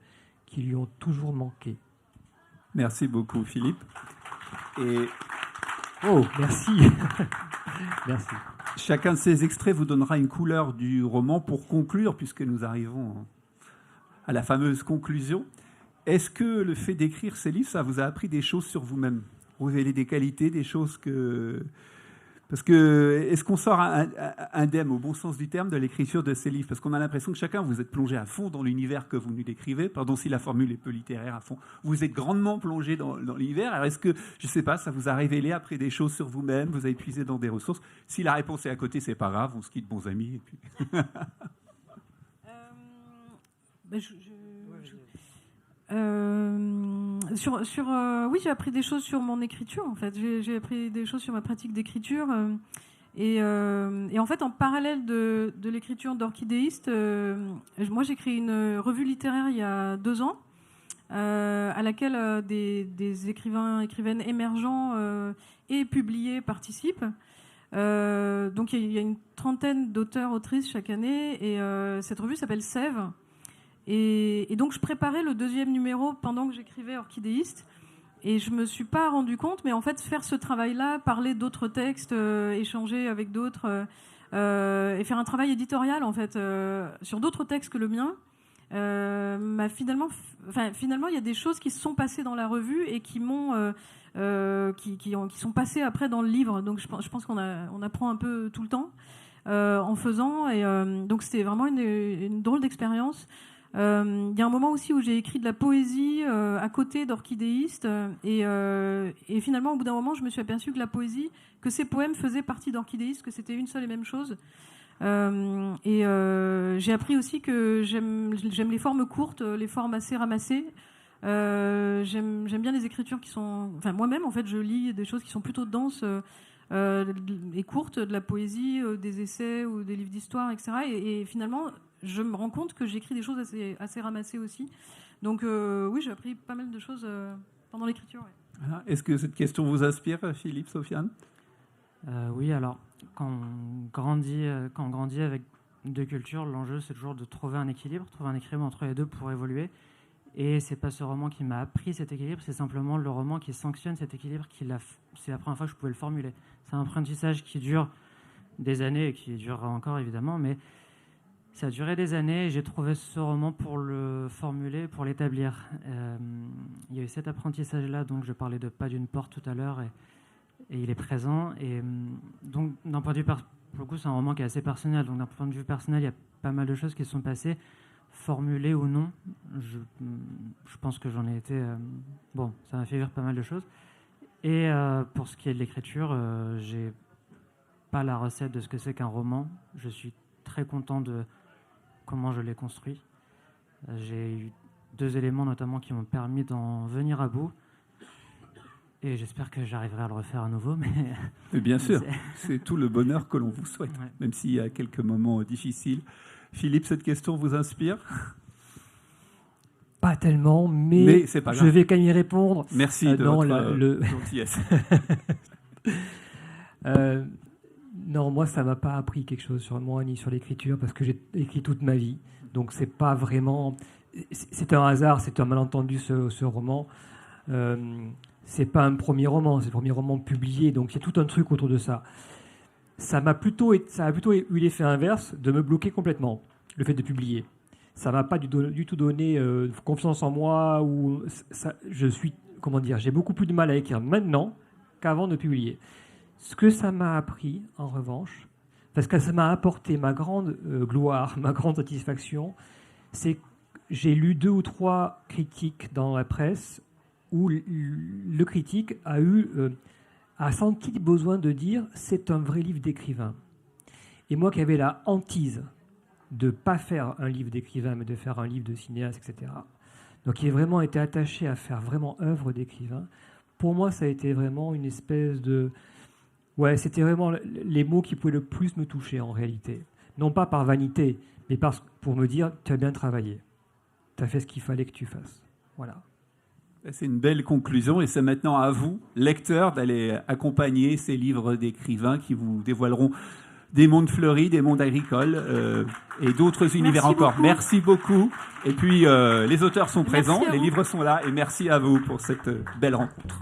qui lui ont toujours manqué. Merci beaucoup, Philippe. Et oh, merci. Merci. Chacun de ces extraits vous donnera une couleur du roman pour conclure, puisque nous arrivons à la fameuse conclusion. Est-ce que le fait d'écrire ces livres, ça vous a appris des choses sur vous-même ? Révéler des qualités, des choses que... Parce que, est-ce qu'on sort indemne, au bon sens du terme, de l'écriture de ces livres ? Parce qu'on a l'impression que chacun, vous êtes plongé à fond dans l'univers que vous nous décrivez. Pardon si la formule est peu littéraire, à fond. Vous êtes grandement plongé dans l'univers. Alors, est-ce que, je ne sais pas, ça vous a révélé après des choses sur vous-même ? Vous avez puisé dans des ressources ? Si la réponse est à côté, c'est pas grave. On se quitte bons amis. Et puis... oui, j'ai appris des choses sur mon écriture, en fait. J'ai appris des choses sur ma pratique d'écriture. Et en fait, en parallèle de l'écriture d'Orchidéiste, moi, j'ai créé une revue littéraire il y a 2 ans, à laquelle des écrivaines émergents et publiés participent. Donc, il y a une trentaine d'auteurs, autrices chaque année. Et cette revue s'appelle Sève. Et donc, je préparais le 2e numéro pendant que j'écrivais Orchidéiste. Et je ne me suis pas rendu compte, mais en fait, faire ce travail-là, parler d'autres textes, échanger avec d'autres, et faire un travail éditorial, en fait, sur d'autres textes que le mien, finalement, il y a des choses qui se sont passées dans la revue et qui sont passées après dans le livre. Donc, je pense qu'on apprend un peu tout le temps en faisant. Et donc, c'était vraiment une drôle d'expérience. Il y a un moment aussi où j'ai écrit de la poésie à côté d'Orchidéiste et finalement au bout d'un moment je me suis aperçue que la poésie, que ces poèmes faisaient partie d'Orchidéiste, que c'était une seule et même chose. J'ai appris aussi que j'aime les formes courtes, les formes assez ramassées. J'aime bien les écritures qui sont... Enfin, moi-même, en fait, je lis des choses qui sont plutôt denses et courtes, de la poésie, des essais ou des livres d'histoire, etc. Et finalement, je me rends compte que j'écris des choses assez ramassées aussi. Donc, oui, j'ai appris pas mal de choses pendant l'écriture. Ouais. Est-ce que cette question vous inspire, Philippe, Sofiane ? Oui, alors, quand on grandit avec 2 cultures, l'enjeu, c'est toujours de trouver un équilibre entre les deux pour évoluer. Et c'est pas ce roman qui m'a appris cet équilibre, c'est simplement le roman qui sanctionne cet équilibre. C'est la première fois que je pouvais le formuler. C'est un apprentissage qui dure des années et qui durera encore, évidemment, mais ça a duré des années et j'ai trouvé ce roman pour le formuler, pour l'établir. Il y a eu cet apprentissage-là, donc je parlais de Pas d'une porte tout à l'heure, et il est présent. Et donc, d'un point de vue, pour le coup, c'est un roman qui est assez personnel. Donc, d'un point de vue personnel, il y a pas mal de choses qui se sont passées, formulées ou non. Je pense que j'en ai été... bon, ça m'a fait vivre pas mal de choses. Et pour ce qui est de l'écriture, j'ai pas la recette de ce que c'est qu'un roman. Je suis très content de comment je l'ai construit. J'ai eu 2 éléments notamment qui m'ont permis d'en venir à bout. Et j'espère que j'arriverai à le refaire à nouveau. Mais bien sûr, c'est tout le bonheur que l'on vous souhaite, ouais. Même s'il y a quelques moments difficiles. Philippe, cette question vous inspire ? Pas tellement, mais c'est pas je vais quand même y répondre. Merci de votre gentillesse. Non, moi, ça ne m'a pas appris quelque chose sur moi ni sur l'écriture, parce que j'ai écrit toute ma vie. Donc, c'est pas vraiment... C'est un hasard, c'est un malentendu, ce roman. C'est pas un premier roman, c'est le premier roman publié, donc il y a tout un truc autour de ça. Ça a plutôt eu l'effet inverse, de me bloquer complètement, le fait de publier. Ça m'a pas du tout donné confiance en moi, ou j'ai beaucoup plus de mal à écrire maintenant qu'avant de publier. Ce que ça m'a appris, en revanche, parce que ça m'a apporté ma grande gloire, ma grande satisfaction, c'est que j'ai lu 2 ou 3 critiques dans la presse où le critique a senti le besoin de dire « c'est un vrai livre d'écrivain ». Et moi qui avais la hantise de ne pas faire un livre d'écrivain, mais de faire un livre de cinéaste, etc., Donc il a vraiment été attaché à faire vraiment œuvre d'écrivain. Pour moi, ça a été vraiment une espèce de... Ouais, c'était vraiment les mots qui pouvaient le plus me toucher en réalité. Non pas par vanité, mais pour me dire, tu as bien travaillé. Tu as fait ce qu'il fallait que tu fasses. Voilà. C'est une belle conclusion et c'est maintenant à vous, lecteurs, d'aller accompagner ces livres d'écrivains qui vous dévoileront des mondes fleuris, des mondes agricoles et d'autres univers encore. Beaucoup. Merci beaucoup. Et puis les auteurs sont présents, Merci à les vous. livres sont là et merci à vous pour cette belle rencontre.